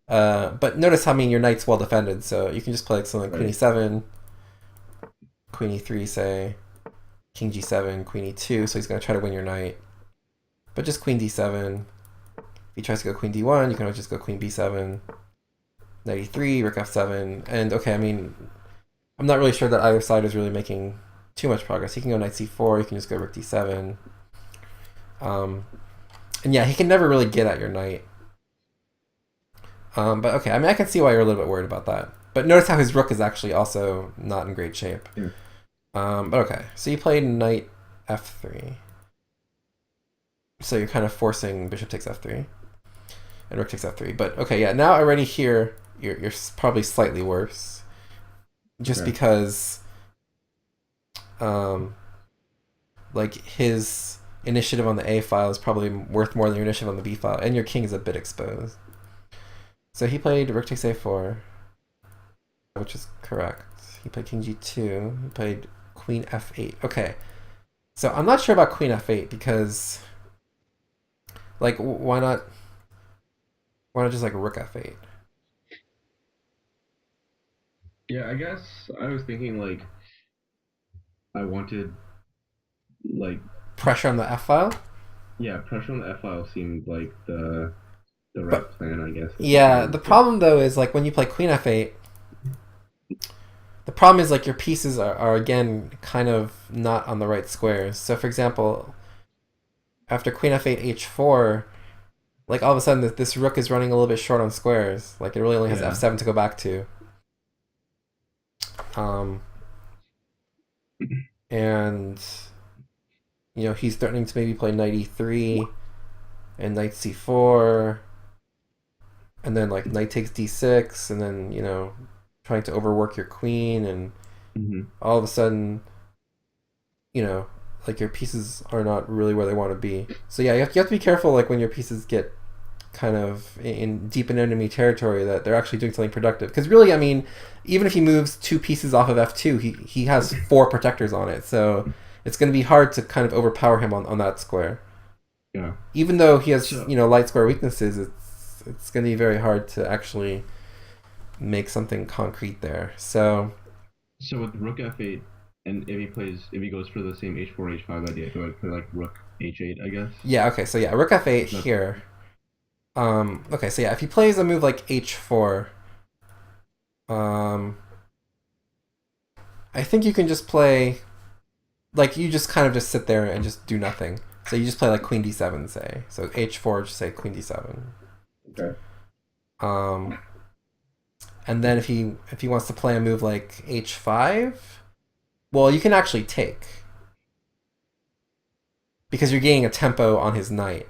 but notice how, I mean, your knight's well defended, so you can just play like something like queen right. e7, queen e3, say, king g7, queen e2. So he's gonna try to win your knight, but just queen d7. If he tries to go queen d1, you can always just go queen b7, knight e3, rook f7, and okay, I mean, I'm not really sure that either side is really making too much progress. He can go knight c4. You can just go rook d7. And yeah, he can never really get at your knight. But okay, I mean, I can see why you're a little bit worried about that. But notice how his rook is actually also not in great shape. Yeah. But okay, so you played knight f3. So you're kind of forcing bishop takes f3 and rook takes f3. But okay, yeah, now already here, you're probably slightly worse. Just Okay. because like his initiative on the A file is probably worth more than your initiative on the B file, and your king is a bit exposed. So he played rook takes a4, which is correct. He played king g2. He played queen f8. Okay, so I'm not sure about queen f8 because, like, why not? Why not just like rook f8? Yeah, I guess I was thinking like I wanted like Pressure on the f file. yeah, pressure on the F file seemed like the right But plan, I guess, if you yeah, can. the problem though is like when you play queen f8, the problem is like your pieces are again kind of not on the right squares. So for example, after queen f8 h4, like all of a sudden this rook is running a little bit short on squares. Like it really only has Yeah. f7 to go back to. Um, and he's threatening to maybe play knight e3 and knight c4, and then like knight takes d6, and then trying to overwork your queen, and Hmm. all of a sudden, like your pieces are not really where they want to be. So yeah, you have to be careful like when your pieces get kind of in deep in enemy territory that they're actually doing something productive. Because really, I mean, even if he moves two pieces off of f2, he has four protectors on it. So it's going to be hard to kind of overpower him on that square. Yeah. Even though he has So light square weaknesses, it's going to be very hard to actually make something concrete there. So so with rook f8, and if he goes for the same h4 h5 idea, do I play like rook h8, I guess? yeah, okay, so yeah, rook f8 That's here. Okay, so yeah, if he plays a move like h4, I think you can just play, like, you just kind of just sit there and just do nothing. So you just play like queen d7, say. So h4, just say queen d7. okay. Um, and then if he wants to play a move like h5, well, you can actually take because you're gaining a tempo on his knight.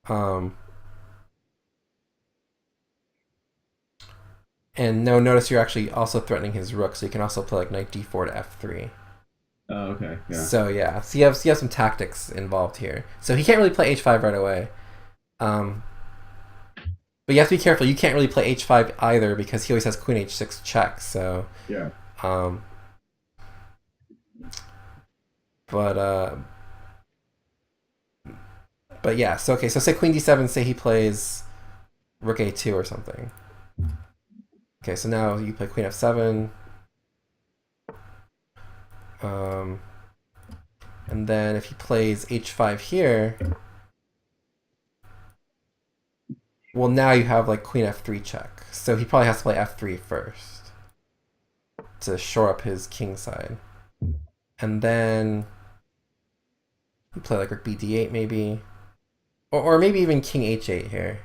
Um, and no, notice you're actually also threatening his rook, so you can also play like knight d4 to f3. Oh, okay. Yeah. So yeah, so you have some tactics involved here. So he can't really play h5 right away. But you have to be careful. You can't really play h5 either because he always has queen h6 check. So Yeah. um, but yeah. So okay. So say queen d7. Say he plays rook a2 or something. Okay. So now you play queen f7. And then if he plays h5 here, well, now you have like queen f3 check. So he probably has to play f3 first to shore up his king side. And then you play like rook b d8 maybe. Or maybe even king h8 here,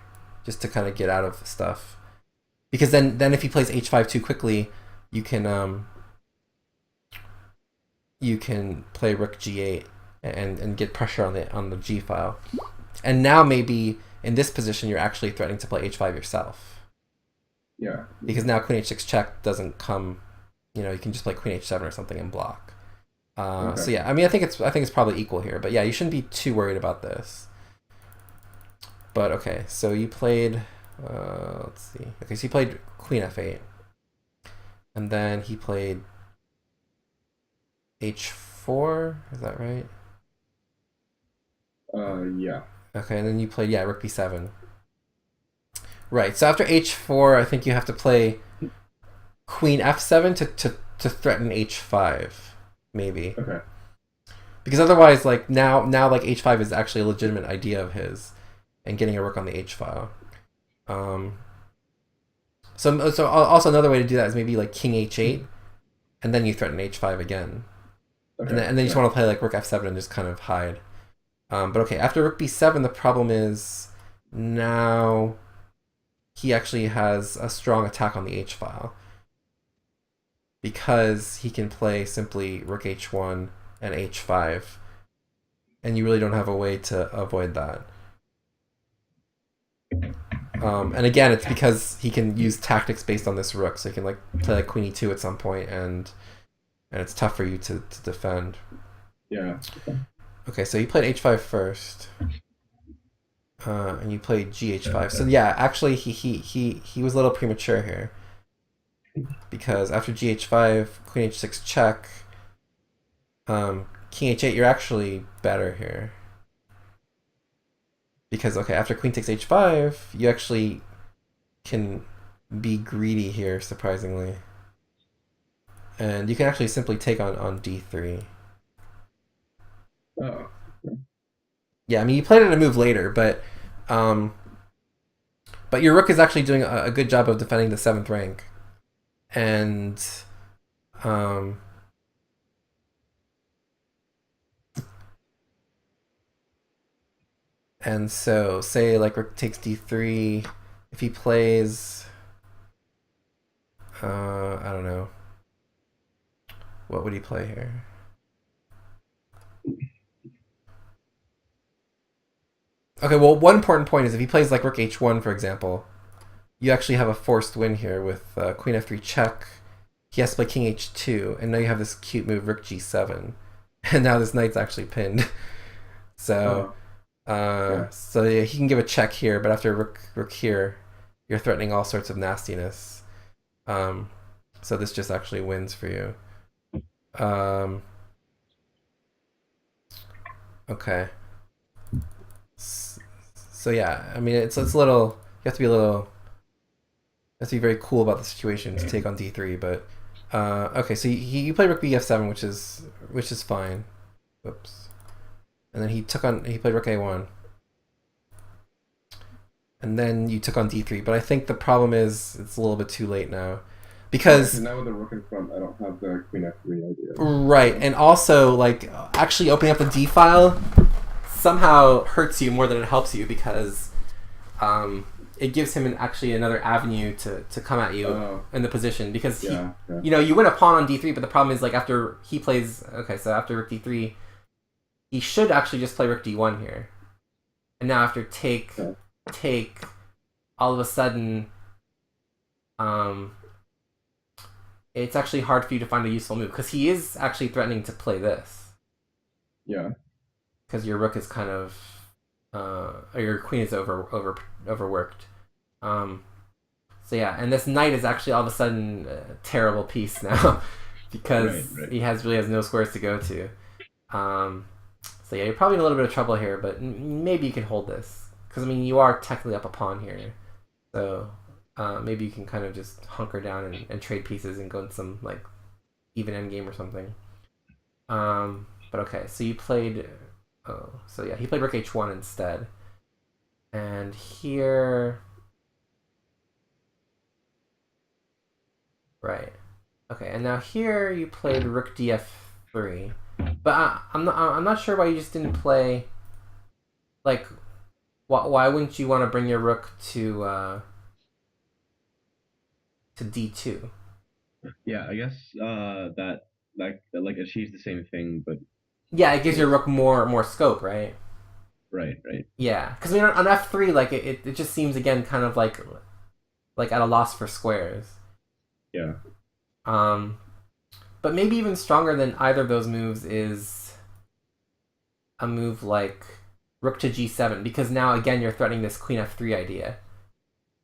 just to kind of get out of stuff. Because then if he plays h5 too quickly, you can you can play rook g8 and get pressure on the g file. And now maybe in this position you're actually threatening to play h5 yourself. Yeah. Because now queen h6 check doesn't come. You can just play queen h7 or something and block. Okay. So yeah, I mean I think it's probably equal here, but yeah, you shouldn't be too worried about this. But okay, so you played. Let's see. Okay, so you played queen f8, and then he played h4. Is that right? Yeah. Okay, and then you played rook b7. Right. So after h4, I think you have to play queen f7 to threaten h5, maybe. Okay. Because otherwise, like now like h5 is actually a legitimate idea of his, and getting a rook on the h file. So also another way to do that is maybe like king h8, and then you threaten h5 again, Okay. and then you just want to play like rook f7 and just kind of hide. But okay, after rook b7, the problem is now he actually has a strong attack on the h file, because he can play simply rook h1 and h5, and you really don't have a way to avoid that. And again, it's because he can use tactics based on this rook, so he can like play like queen e2 at some point, and it's tough for you to defend. Yeah. Okay, so you played h5 first, and you played gh5. So yeah, actually he was a little premature here, because after gh5, queen h6 check, king h8, you're actually better here. Because, okay, after queen takes h5, you actually can be greedy here, surprisingly. And you can actually simply take on d3. Oh. Yeah, I mean, you played it a move later, but your rook is actually doing a good job of defending the 7th rank. And so, say, like, rook takes d3, if he plays, I don't know, what would he play here? Okay, well, one important point is if he plays, like, rook h1, for example, you actually have a forced win here with queen f3 check. He has to play king h2, and now you have this cute move, rook g7. And now this knight's actually pinned. So... So yeah, he can give a check here, but after rook here, you're threatening all sorts of nastiness. So this just actually wins for you. Okay. So yeah, I mean it's a little. You have to be a little. You have to be very cool about the situation to take on d3, but okay. So you play rook bf7, which is fine. Whoops. And then he played rook a1. And then you took on d3, but I think the problem is it's a little bit too late now. Because now with the rook in front, I don't have the queen f3 idea. Right, and also, like, actually opening up the d file somehow hurts you more than it helps you, because it gives him actually another avenue to come at you in the position, because you win a pawn on d3, but the problem is, like, after he plays, okay, so after rook d3, he should actually just play rook d1 here. And now after take, all of a sudden, it's actually hard for you to find a useful move, because he is actually threatening to play this. Yeah. Because your rook is kind of, or your queen is overworked. So yeah, and this knight is actually all of a sudden a terrible piece now, because he really has no squares to go to. So yeah, you're probably in a little bit of trouble here, but maybe you can hold this, because I mean you are technically up a pawn here, so maybe you can kind of just hunker down and trade pieces and go in some like even endgame or something. But okay, so you played. Oh, so yeah, he played rook h1 instead, and here. Right. Okay, and now here you played rook df3, but I'm not sure why you just didn't play. Like, why wouldn't you want to bring your rook to d2? Yeah, I guess that like achieves the same thing, but Yeah, it gives your with rook more scope, right? right, right, Yeah, because I mean on f3, like it just seems again kind of like at a loss for squares. yeah, Um, but maybe even stronger than either of those moves is a move like rook to g7, because now again you're threatening this queen f3 idea.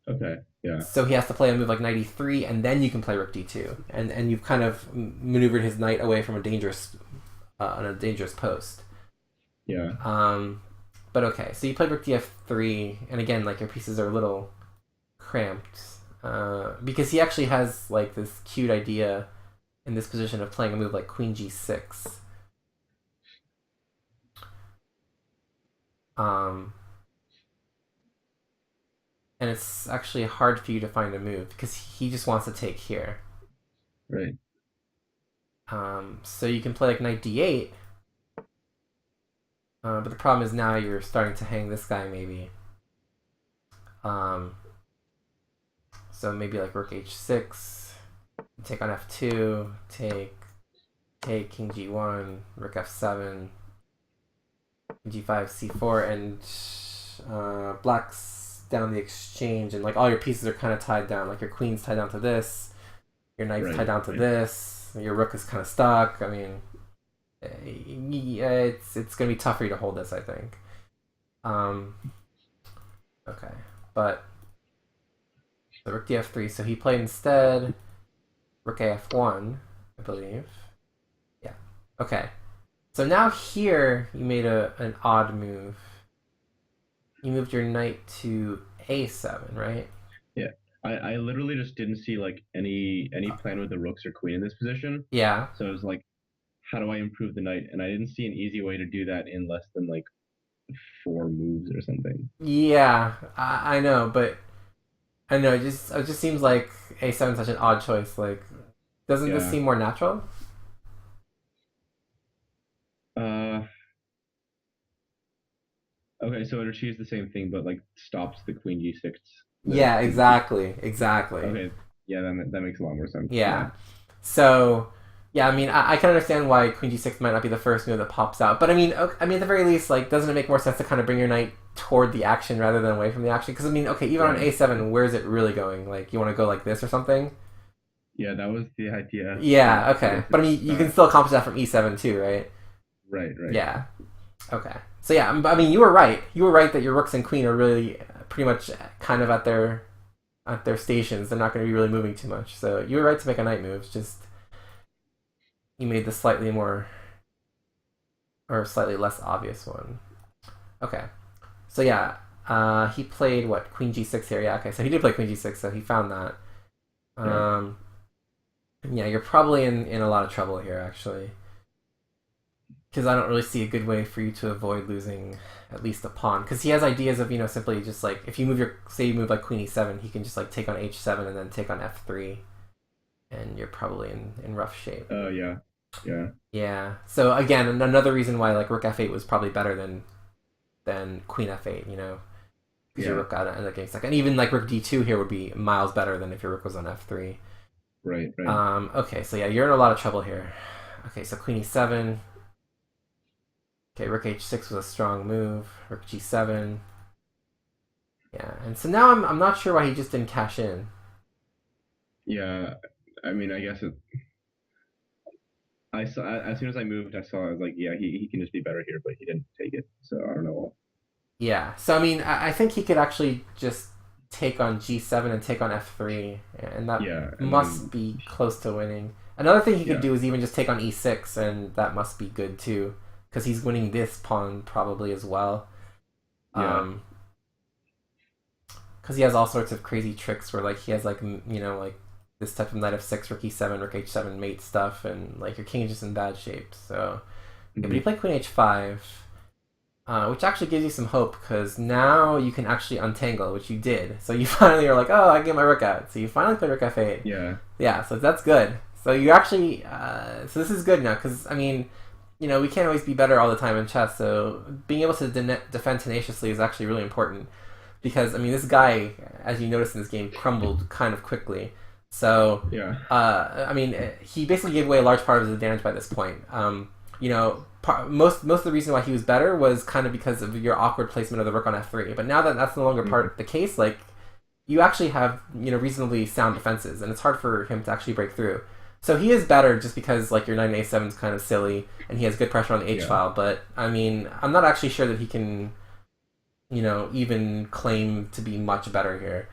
okay, yeah, So he has to play a move like knight e3, and then you can play rook d2, and you've kind of maneuvered his knight away from a dangerous on a dangerous post. yeah, Um, but okay, so you played rook df3, and again, like your pieces are a little cramped because he actually has like this cute idea in this position of playing a move like queen g6. Um, and it's actually hard for you to find a move because he just wants to take here. right, So you can play like knight d8, but the problem is now you're starting to hang this guy maybe. Um, so maybe like rook h6, take on f2, take king g1, rook f7, g5, c4, and black's down the exchange, and like all your pieces are kind of tied down. Like your queen's tied down to this, your knight's right, tied down to right. this, your rook is kind of stuck. I mean, yeah, it's gonna be tough for you to hold this, I think. Um, okay, but the rook df3. So he played instead rook af1, I believe. Yeah. Okay. So now here you made an odd move. You moved your knight to a7, right? Yeah. I literally just didn't see like any plan with the rooks or queen in this position. Yeah. So it was like, how do I improve the knight? And I didn't see an easy way to do that in less than like 4 moves or something. Yeah, I know, but I know it just seems like a7 is such an odd choice. Like, doesn't this Yeah. seem more natural? Uh. Okay, so it achieves the same thing, but like stops the queen g6, the Yeah, queen g. exactly. Okay, yeah, that makes a lot more sense. Yeah, Yeah. So, yeah, I mean, I can understand why Queen G6 might not be the first move that pops out, but I mean, okay, I mean, at the very least, like, doesn't it make more sense to kind of bring your knight toward the action rather than away from the action? Because I mean, okay, even on right. A7, where's it really going? Like, you want to go like this or something? Yeah, that was the idea. But Yeah, I okay, guess but I it's mean, you can not. still accomplish that from E7 too, right? Right, right. Yeah. Okay. So yeah, I mean, you were right. You were right that your rooks and queen are really pretty much kind of at their stations. They're not going to be really moving too much. So you were right to make a knight move. It's just you made the slightly more or slightly less obvious one. Okay. So yeah, he played what queen g6 here. Yeah. Okay. So he did play queen g6. So he found that. Yeah, Um, yeah, you're probably in a lot of trouble here actually, because I don't really see a good way for you to avoid losing at least a pawn. Because he has ideas of simply just like if you move your say you move like queen e7, he can just like take on h7 and then take on f3, and you're probably in rough shape. yeah, yeah, Yeah. So again, another reason why like rook f8 was probably better than queen f8. Because your yeah. rook got ended up getting stuck, and even like rook d2 here would be miles better than if your rook was on f3. Right, right. Okay. So yeah, you're in a lot of trouble here. Okay. So queen e7. Okay, rook h6 was a strong move. Rook g7. Yeah, and so now I'm not sure why he just didn't cash in. Yeah, I mean, I guess it. I saw as soon as I moved, I was like, yeah, he can just be better here, but he didn't take it, so I don't know. Yeah, so I mean, I think he could actually just take on g7 and take on f3, and that Yeah, and must then be close to winning. Another thing he could yeah, do is even just take on e6, and that must be good too, because he's winning this pawn probably as well. yeah, Um, because he has all sorts of crazy tricks where like he has like like this type of knight f6, rook e7, rook h7 mate stuff, and like your king is just in bad shape. So yeah, but he hmm, played queen h5, which actually gives you some hope because now you can actually untangle, which you did. So you finally are like, oh, I can get my rook out. So you finally played rook f8. yeah, Yeah, so that's good. So you actually, so this is good now because I mean, we can't always be better all the time in chess. So being able to defend tenaciously is actually really important because I mean, this guy, as you noticed in this game, crumbled kind of quickly. So, Yeah. I mean, he basically gave away a large part of his advantage by this point. Most of the reason why he was better was kind of because of your awkward placement of the rook on f3. But now that that's no longer part Mhm. of the case, like you actually have reasonably sound defenses, and it's hard for him to actually break through. So he is better just because like your knight a7 is kind of silly, and he has good pressure on the h Yeah. file. But I mean, I'm not actually sure that he can even claim to be much better here.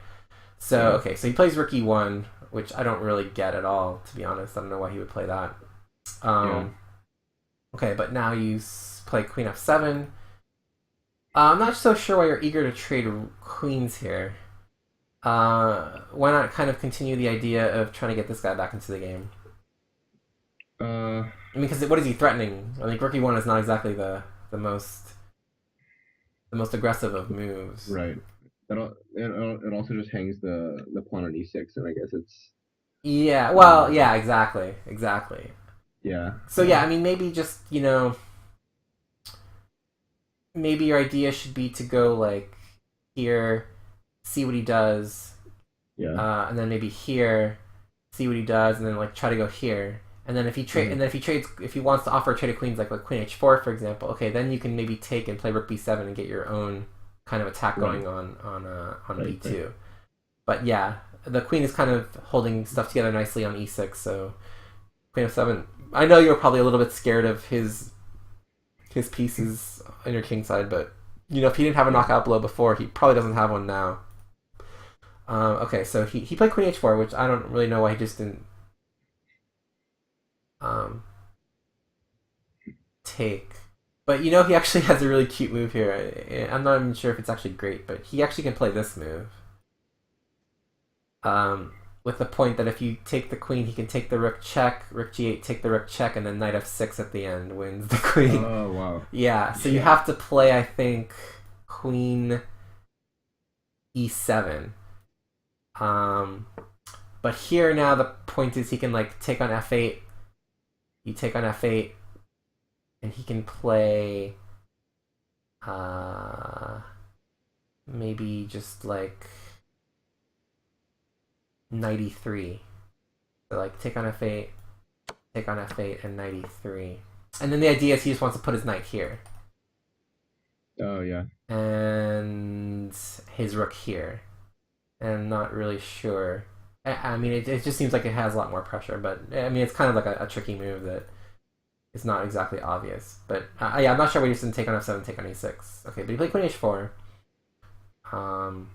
So Yeah. okay, so he plays rook e1, which I don't really get at all, to be honest. I don't know why he would play that. Yeah. Um, okay, but now you play queen f7. I'm not so sure why you're eager to trade queens here. Why not kind of continue the idea of trying to get this guy back into the game? Uh, I mean, because what is he threatening? I mean, rook e1 is not exactly the most the most aggressive of moves. right. It also just hangs the pawn on e6, and I guess it's Yeah, well, uh yeah, exactly. yeah, So yeah, yeah, I mean, maybe just maybe your idea should be to go like here, see what he does, yeah. and then maybe here, see what he does, and then like try to go here. And then if he Hmm. if he wants to offer a trade of queens like queen h4 for example, okay, then you can maybe take and play rook b7 and get your own kind of attack Right, going on right, right. b2. But yeah, the queen is kind of holding stuff together nicely on e6, so queen f7. I know you were probably a little bit scared of his pieces on your king side, but if he didn't have a Yeah. knockout blow before, he probably doesn't have one now. Okay, so he played queen h4, which I don't really know why he just didn't um, take. But he actually has a really cute move here. I'm not even sure if it's actually great, but he actually can play this move. With the point that if you take the queen, he can take the rook check, rook g8, take the rook check, and then knight f6 at the end wins the queen. Oh wow. Yeah, so you Yeah. have to play, I think, queen e7. Um, but here now the point is he can like take on f8. You take on f8, and he can play uh maybe just like knight e3. So like take on f8, take on f8, and knight e3. And then the idea is he just wants to put his knight here Oh yeah. and his rook here. And I'm not really sure. I mean, it just seems like it has a lot more pressure, but I mean, it's kind of like a tricky move that is not exactly obvious. But yeah, I'm not sure why he just didn't take on f7, take on e6. Okay, but he played queen h4, um,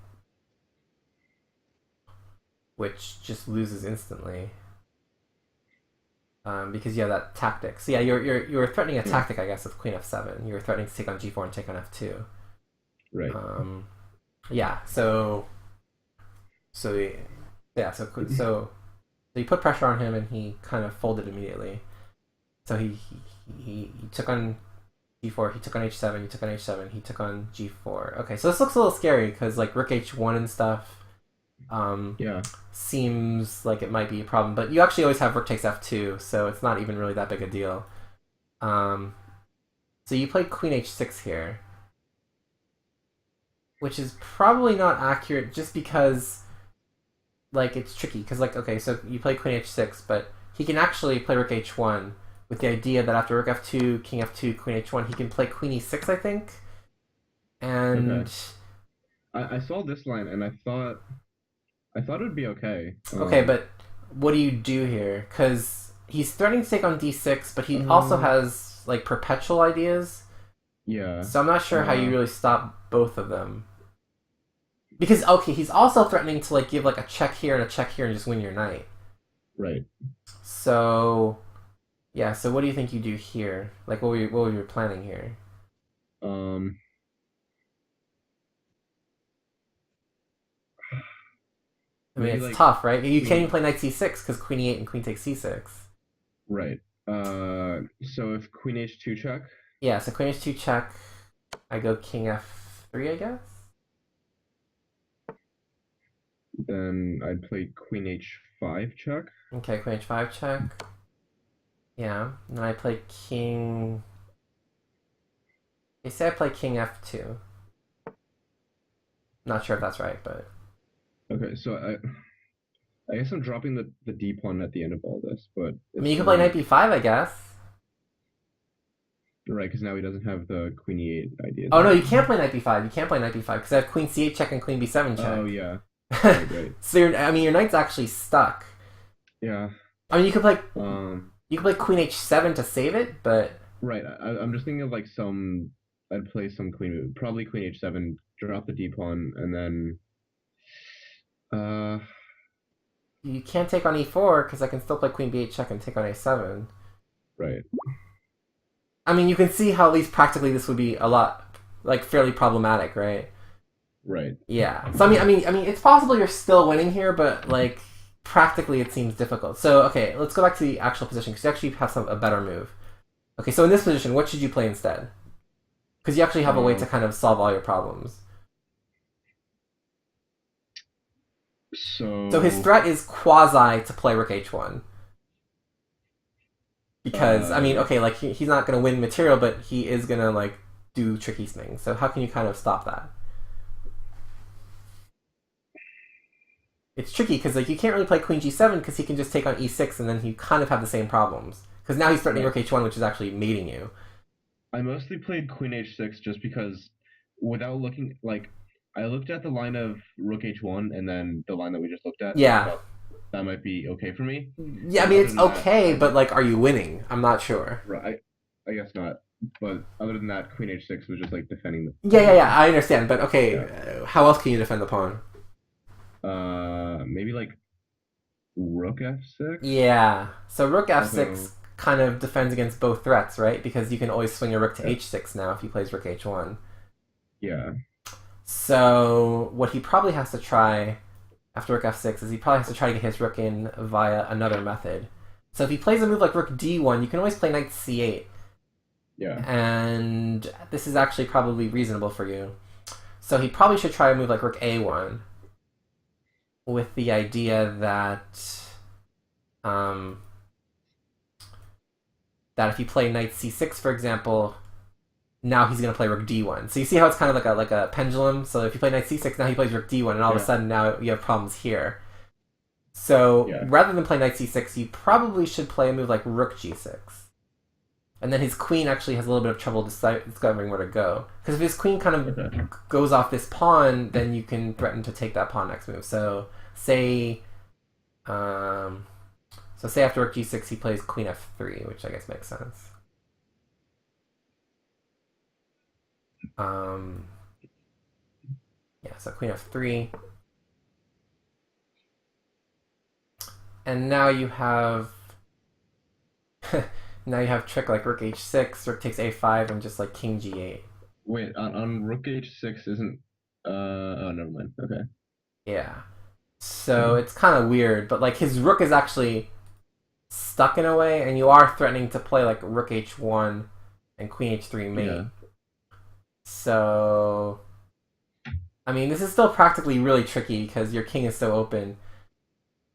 which just loses instantly. Because you have that tactic. So yeah, you're threatening a Yeah. tactic, I guess, with queen f7. You were threatening to take on g4 and take on f2. Right. Um, yeah. So yeah. So you put pressure on him, and he kind of folded immediately. So he took on g4. He took on h7. He took on h7. He took on g4. Okay, so this looks a little scary because like rook h1 and stuff. Um, Yeah. Seems like it might be a problem, but you actually always have rook takes f2, so it's not even really that big a deal. Um, so you played queen h6 here, which is probably not accurate just because like it's tricky because like okay, so you play queen h6, but he can actually play rook h1 with the idea that after rook f2, king f2, queen h1, he can play queen e6, I think. Okay. And I saw this line and I thought it'd be okay. okay, but what do you do here? Because he's threatening to take on d6, but he also Um. has like perpetual ideas. Yeah. So I'm not sure how you Uh. really stop both of them. Because okay, he's also threatening to like give like a check here and a check here and just win your knight. Right. So yeah, so what do you think you do here? Like what were you planning here? Um. I mean, Maybe it's like tough, right? You can't even queen. play knight c6 because queen e8 and queen takes c6. Right. So if queen h2 check, Yeah, so queen h2 check. I go king f3, I guess. then I'd play queen h5 check. Okay, queen h5 check. Yeah, and then I play king. They say I play king f2. Not sure if that's right, but Okay. So I I guess I'm dropping the D pawn at the end of all this, but I it's mean, you can play knight still b5, I guess. right because now he doesn't have the queen e8 ideas Oh no, you anymore. can't play knight b5. You can't play knight b5 because I have queen c8 check and queen b7 Oh check. yeah, right. So I mean, your knight's actually stuck. Yeah. I mean, Um. you could play queen h7 to save it, but Right. I'm just thinking of like some. I'd play some queen move, probably queen h7, drop the d pawn, and then. Uh. you can't take on e4 because I can still play queen b8 check and take on a7. Right. I mean, you can see how at least practically this would be a lot like fairly problematic, right? Right. Yeah. So I mean, it's possible you're still winning here, but like practically it seems difficult. So okay, let's go back to the actual position because you actually have a better move. Okay, so in this position, what should you play instead? Because you actually have a way to kind of solve all your problems. So his So. threat is quasi to play rook h1. Because I mean, Uh. okay, like he's not going to win material, but he is going to like do tricky things. So how can you kind of stop that? It's tricky because like you can't really play queen g7 because he can just take on e6 and then you kind of have the same problems. Because now he's threatening Right. rook h1, which is actually mating you. I mostly played queen h6 just because, without looking like, I looked at the line of rook h1 and then the line that we just looked at, and I Yeah, thought that might be okay for me. yeah. I But mean, other it's than that, okay, but like, are you winning? I'm not sure. right, I guess not. But other than that, queen h6 was just like defending the Yeah, yeah, pawn. yeah. I understand, but okay. Yeah. How else can you defend the pawn? Maybe like rook f6. Yeah. So rook Although, f6 kind of defends against both threats, right? Because you can always swing your rook to yeah, h6 now if he plays rook h1. yeah, So what he probably has to try after rook f6 is he probably has to try to get his rook in via another method. So if he plays a move like rook d1, you can always play knight c8. yeah, And this is actually probably reasonable for you. So he probably should try a move like rook a1 with the idea that um, that if you play knight c6, for example, now he's going to play rook d1. So you see how it's kind of like a pendulum. So if you play knight c6, now he plays rook d1, and all of a yeah, sudden now you have problems here. So yeah, rather than play knight c6, you probably should play a move like rook g6. And then his queen actually has a little bit of trouble discovering where to go. Because if his queen kind of okay, goes off this pawn, then you can threaten to take that pawn next move. So say, um, say after rook g6 he plays queen f3, which I guess makes sense. Um, yeah, so queen f3, and now you have now you have trick like rook h6, rook takes a5, and just like king g8. Wait, on rook h6 isn't. Oh, never mind. Okay. Yeah. So it's kind of weird, but like his rook is actually stuck in a way, and you are threatening to play like rook h1 and queen h3 mate. Yeah. So, I mean, this is still practically really tricky because your king is so open.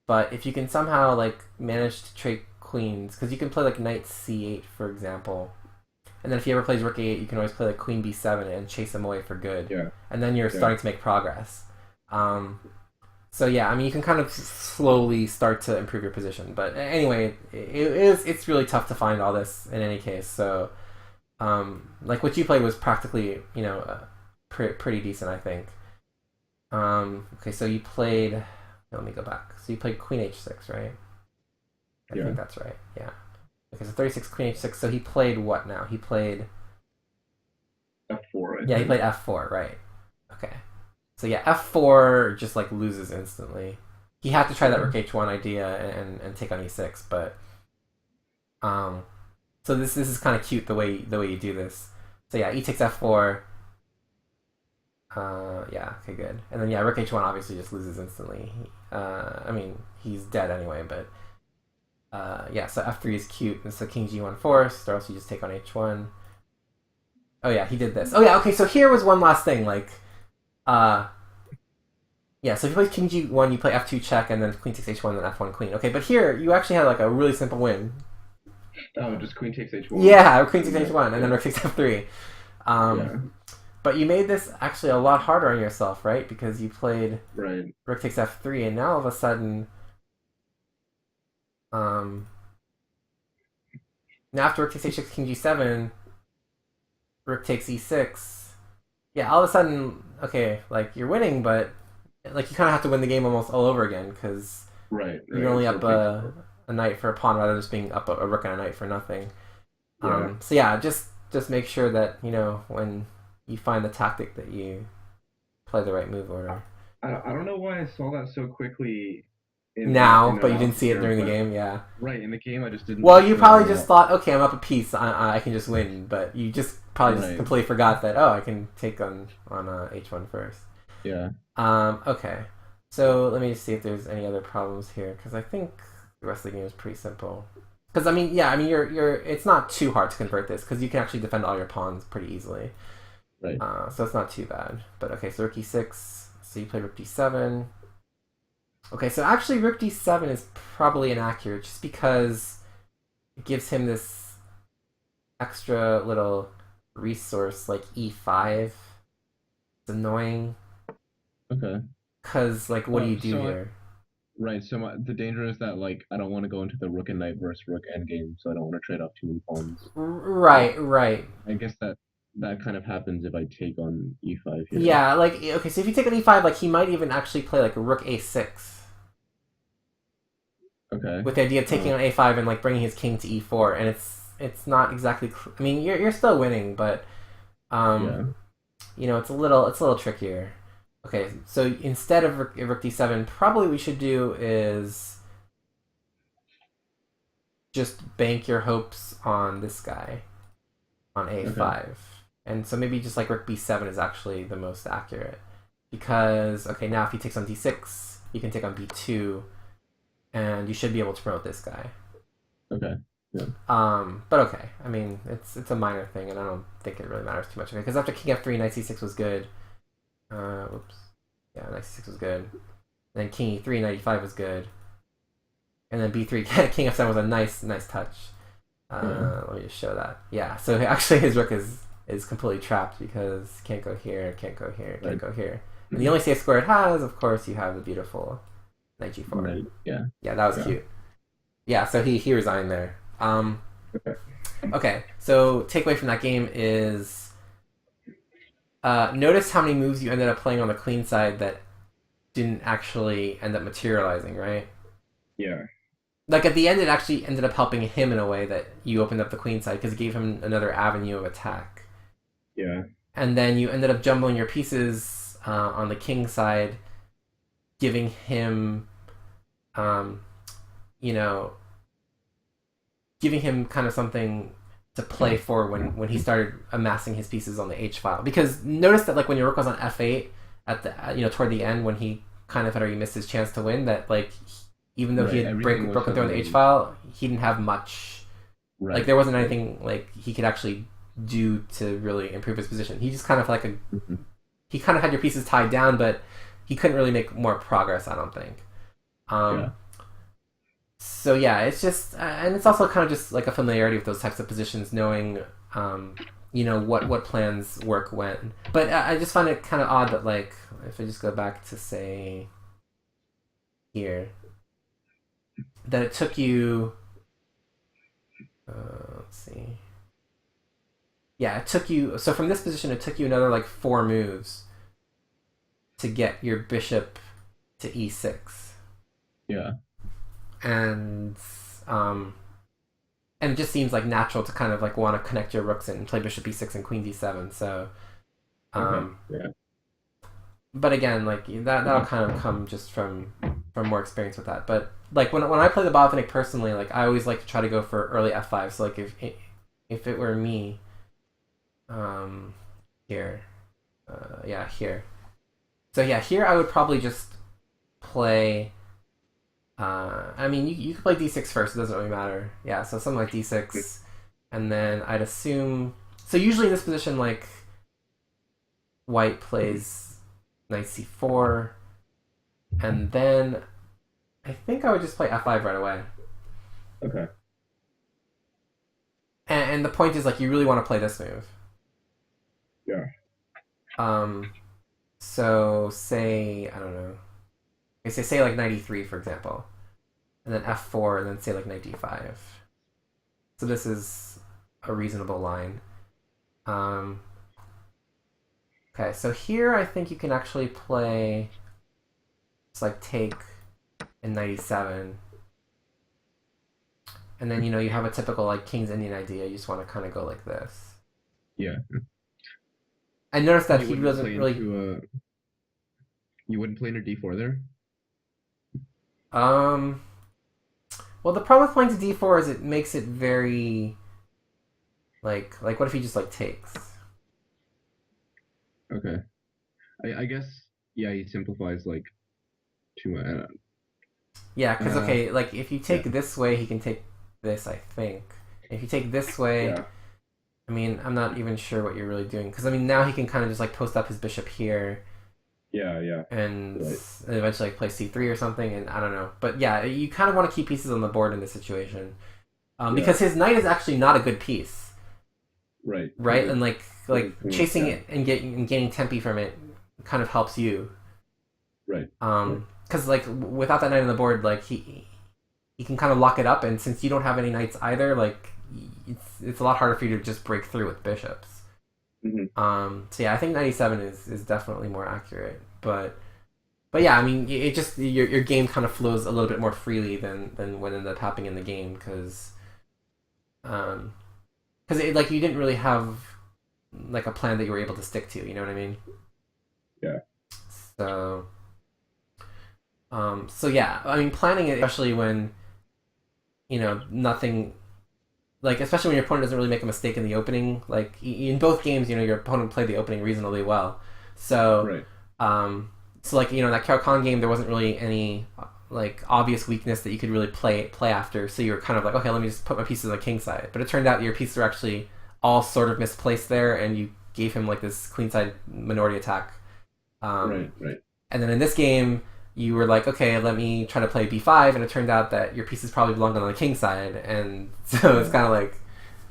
But if you can somehow like manage to trade queens, because you can play like knight c8 for example, and then if he ever plays rook a8, you can always play like queen b7 and chase him away for good. Yeah. And then you're Yeah. starting to make progress. So yeah, I mean, you can kind of slowly start to improve your position. But anyway, it's really tough to find all this in any case. So, like what you played was practically, pretty decent, I think. Okay, so you played. Let me go back. So you played queen h6, right? I Yeah. think that's right. Yeah. Okay, so 36 queen h6. So he played what now? He played. f4. I Yeah, he think. played f4, right? Okay. So yeah, f4 just like loses instantly. He had to try that Yeah. rook h1 idea and take on e6, but so this is kind of cute the way you do this. So yeah, e takes f4. Yeah, okay, good. And then yeah, rook h1 obviously just loses instantly. I mean, he's dead anyway, but yeah, so f3 is cute. And so king g1 forced, or else you just take on h1. Oh yeah, he did this. Oh yeah, okay, so here was one last thing, like yeah, so if you play king g1, you play f2 check, and then queen takes h1, then f1 queen. Okay, but here you actually had like a really simple win. Oh, just queen takes h1. Yeah, queen takes Yeah. h1, and then rook takes f3. Yeah. But you made this actually a lot harder on yourself, right? Because you played Right. rook takes f3, and now all of a sudden Um, Now after rook takes h6, king g7, rook takes e6. Yeah, all of a sudden, okay, like you're winning, but like you kind of have to win the game almost all over again because Right, you're right. only So up a knight for a pawn rather than just being up a rook and a knight for nothing. yeah. So yeah, just make sure that when you find the tactic that you play the right move order. I don't know why I saw that so quickly in Now, but you didn't analysis see it here, during the but game, yeah. right in the game I just didn't Well, you probably just know. thought, okay, I'm up a piece, I can just win, but you just probably just Right. completely forgot that I can take on h1 first. Yeah. Okay, so let me just see if there's any other problems here because I think the rest of the game is pretty simple. Because you're it's not too hard to convert this because you can actually defend all your pawns pretty easily. Right. So it's not too bad. But okay, so rook e6. So you play rook d7. Okay, so actually rook d7 is probably inaccurate just because it gives him this extra little resource like e5. It's annoying Okay. because like what do you do So here? right. So the danger is that like I don't want to go into the rook and knight versus rook endgame, so I don't want to trade off too many pawns. But Right, right. I guess that kind of happens if I take on e5 here. Yeah, like okay, so if you take an e5, like he might even actually play like a rook a6 Okay. with the idea of taking on a5 and like bringing his king to e4, and it's not exactly. I mean, you're still winning, but um, Yeah. it's a little trickier. Okay, so instead of rook d7, probably we should do is just bank your hopes on this guy on Okay. a5, and so maybe just like rook b7 is actually the most accurate because okay, now if he takes on d6, you can take on b2, and you should be able to promote this guy. Okay. Yeah. But okay, I mean it's a minor thing, and I don't think it really matters too much. Okay, because after king f3, knight c6 was good. Whoops. Yeah, knight c6 was good. And then king e3, knight e5 was good. And then b3, king f7 was a nice touch. Yeah. Let me just show that. Yeah, so actually his rook is completely trapped because can't go here, can't go here, can't Right. go here. And the only safe square it has, of course, you have the beautiful knight g4. Right. Yeah. Yeah, that was Yeah. cute. Yeah, so he resigned there. Okay. Okay, so takeaway from that game is notice how many moves you ended up playing on the queen side that didn't actually end up materializing, right? Yeah. Like at the end, it actually ended up helping him in a way that you opened up the queen side because it gave him another avenue of attack. Yeah. And then you ended up jumbling your pieces on the king side, giving him, um, you know, giving him kind of something to play for when he started amassing his pieces on the H file. Because notice that like when your rook was on F8 at the toward the end when he kind of had already missed his chance to win, that like even though he Right. had Everything was broken through on the H suddenly file, he didn't have much. right. Like there wasn't anything like he could actually do to really improve his position. He just kind of Mhm. he kind of had your pieces tied down, but he couldn't really make more progress. I don't think. Yeah. Um, so yeah, it's just, and it's also kind of just like a familiarity with those types of positions, knowing, what plans work when. But I just find it kind of odd that like if I just go back to say here, that it took you. Let's see. Yeah, it took you. So from this position, it took you another like 4 moves to get your bishop to e6, Yeah. and um, and it just seems like natural to kind of like want to connect your rooks and play bishop e6 and queen d7. So, Okay. um, Yeah. but again, like that'll kind of come just from more experience with that. But like when I play the Botvinnik personally, like I always like to try to go for early f5. So like if it were me, um, here, yeah, here. So yeah, here I would probably just play. I mean, you could play d6 first. It doesn't really matter. Yeah, so something like d6, and then I'd assume. So usually in this position, like white plays knight c4, and then I think I would just play f5 right away. Okay. And the point is, like, you really want to play this move. Yeah. So say I don't know. Say like knight e3 for example, and then f4, and then say like knight d5. So this is a reasonable line. Okay, so here I think you can actually play. It's like take in knight e7, and then you have a typical like King's Indian idea. You just want to kind of go like this. Yeah. I noticed that You he wouldn't doesn't play really. into you wouldn't play into d4 there? Um. Well, the problem with playing to d4 is it makes it very like what if he just like takes? Okay. I guess yeah, he simplifies like too much. Yeah, because okay, like if you Yeah. take this way, he can take this. I think if you take this way, Yeah. I mean, I'm not even sure what you're really doing because I mean now he can kind of just like post up his bishop here Yeah, yeah. and Right. eventually like play c3 or something, and I don't know. But yeah, you kind of want to keep pieces on the board in this situation Yeah. because his knight is actually not a good piece, Right. right? And like Doesn't seem chasing yeah. it and gaining tempi from it kind of helps you. Right. Because like without that knight on the board, like he can kind of lock it up, and since you don't have any knights either, like it's a lot harder for you to just break through with bishops. So yeah, I think 97 is definitely more accurate, but yeah, I mean it just your game kind of flows a little bit more freely than what ended up happening in the game because like you didn't really have like a plan that you were able to stick to, you know what I mean? Yeah. So so yeah, I mean planning it, especially when nothing, like especially when your opponent doesn't really make a mistake in the opening. Like in both games, your opponent played the opening reasonably well. So, Right. so like that Caro-Kann game, there wasn't really any like obvious weakness that you could really play after. So you were kind of like, okay, let me just put my pieces on the king side. But it turned out your pieces were actually all sort of misplaced there, and you gave him like this queen side minority attack. Right. Right. And then in this game, you were like, okay, let me try to play b5, and it turned out that your pieces probably belonged on the king side, and so it's kind of like,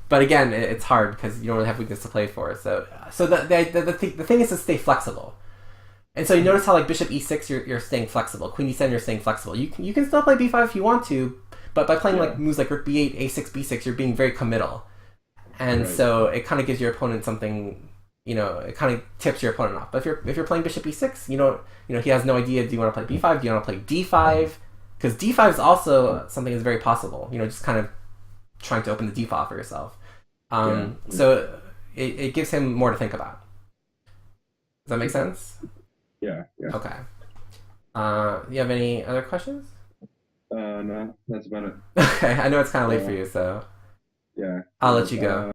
but again, it's hard because you don't really have weakness to play for. So the thing is to stay flexible. And so you notice how like bishop e6, you're staying flexible. Queen e7, you're staying flexible. You can still play b5 if you want to, but by playing like moves like rook b8, a6, b6, you're being very committal, and so it kind of gives your opponent something. It kind of tips your opponent off. But if you're playing bishop e6, he has no idea. Do you want to play b5? Do you want to play d5? Because d5 is also something that's very possible. Just kind of trying to open the d file for yourself. So it gives him more to think about. Does that make sense? Yeah. Yeah. Okay. You have any other questions? No, that's about it. Okay, I know it's kind of late for you, so Yeah. I'll let you go.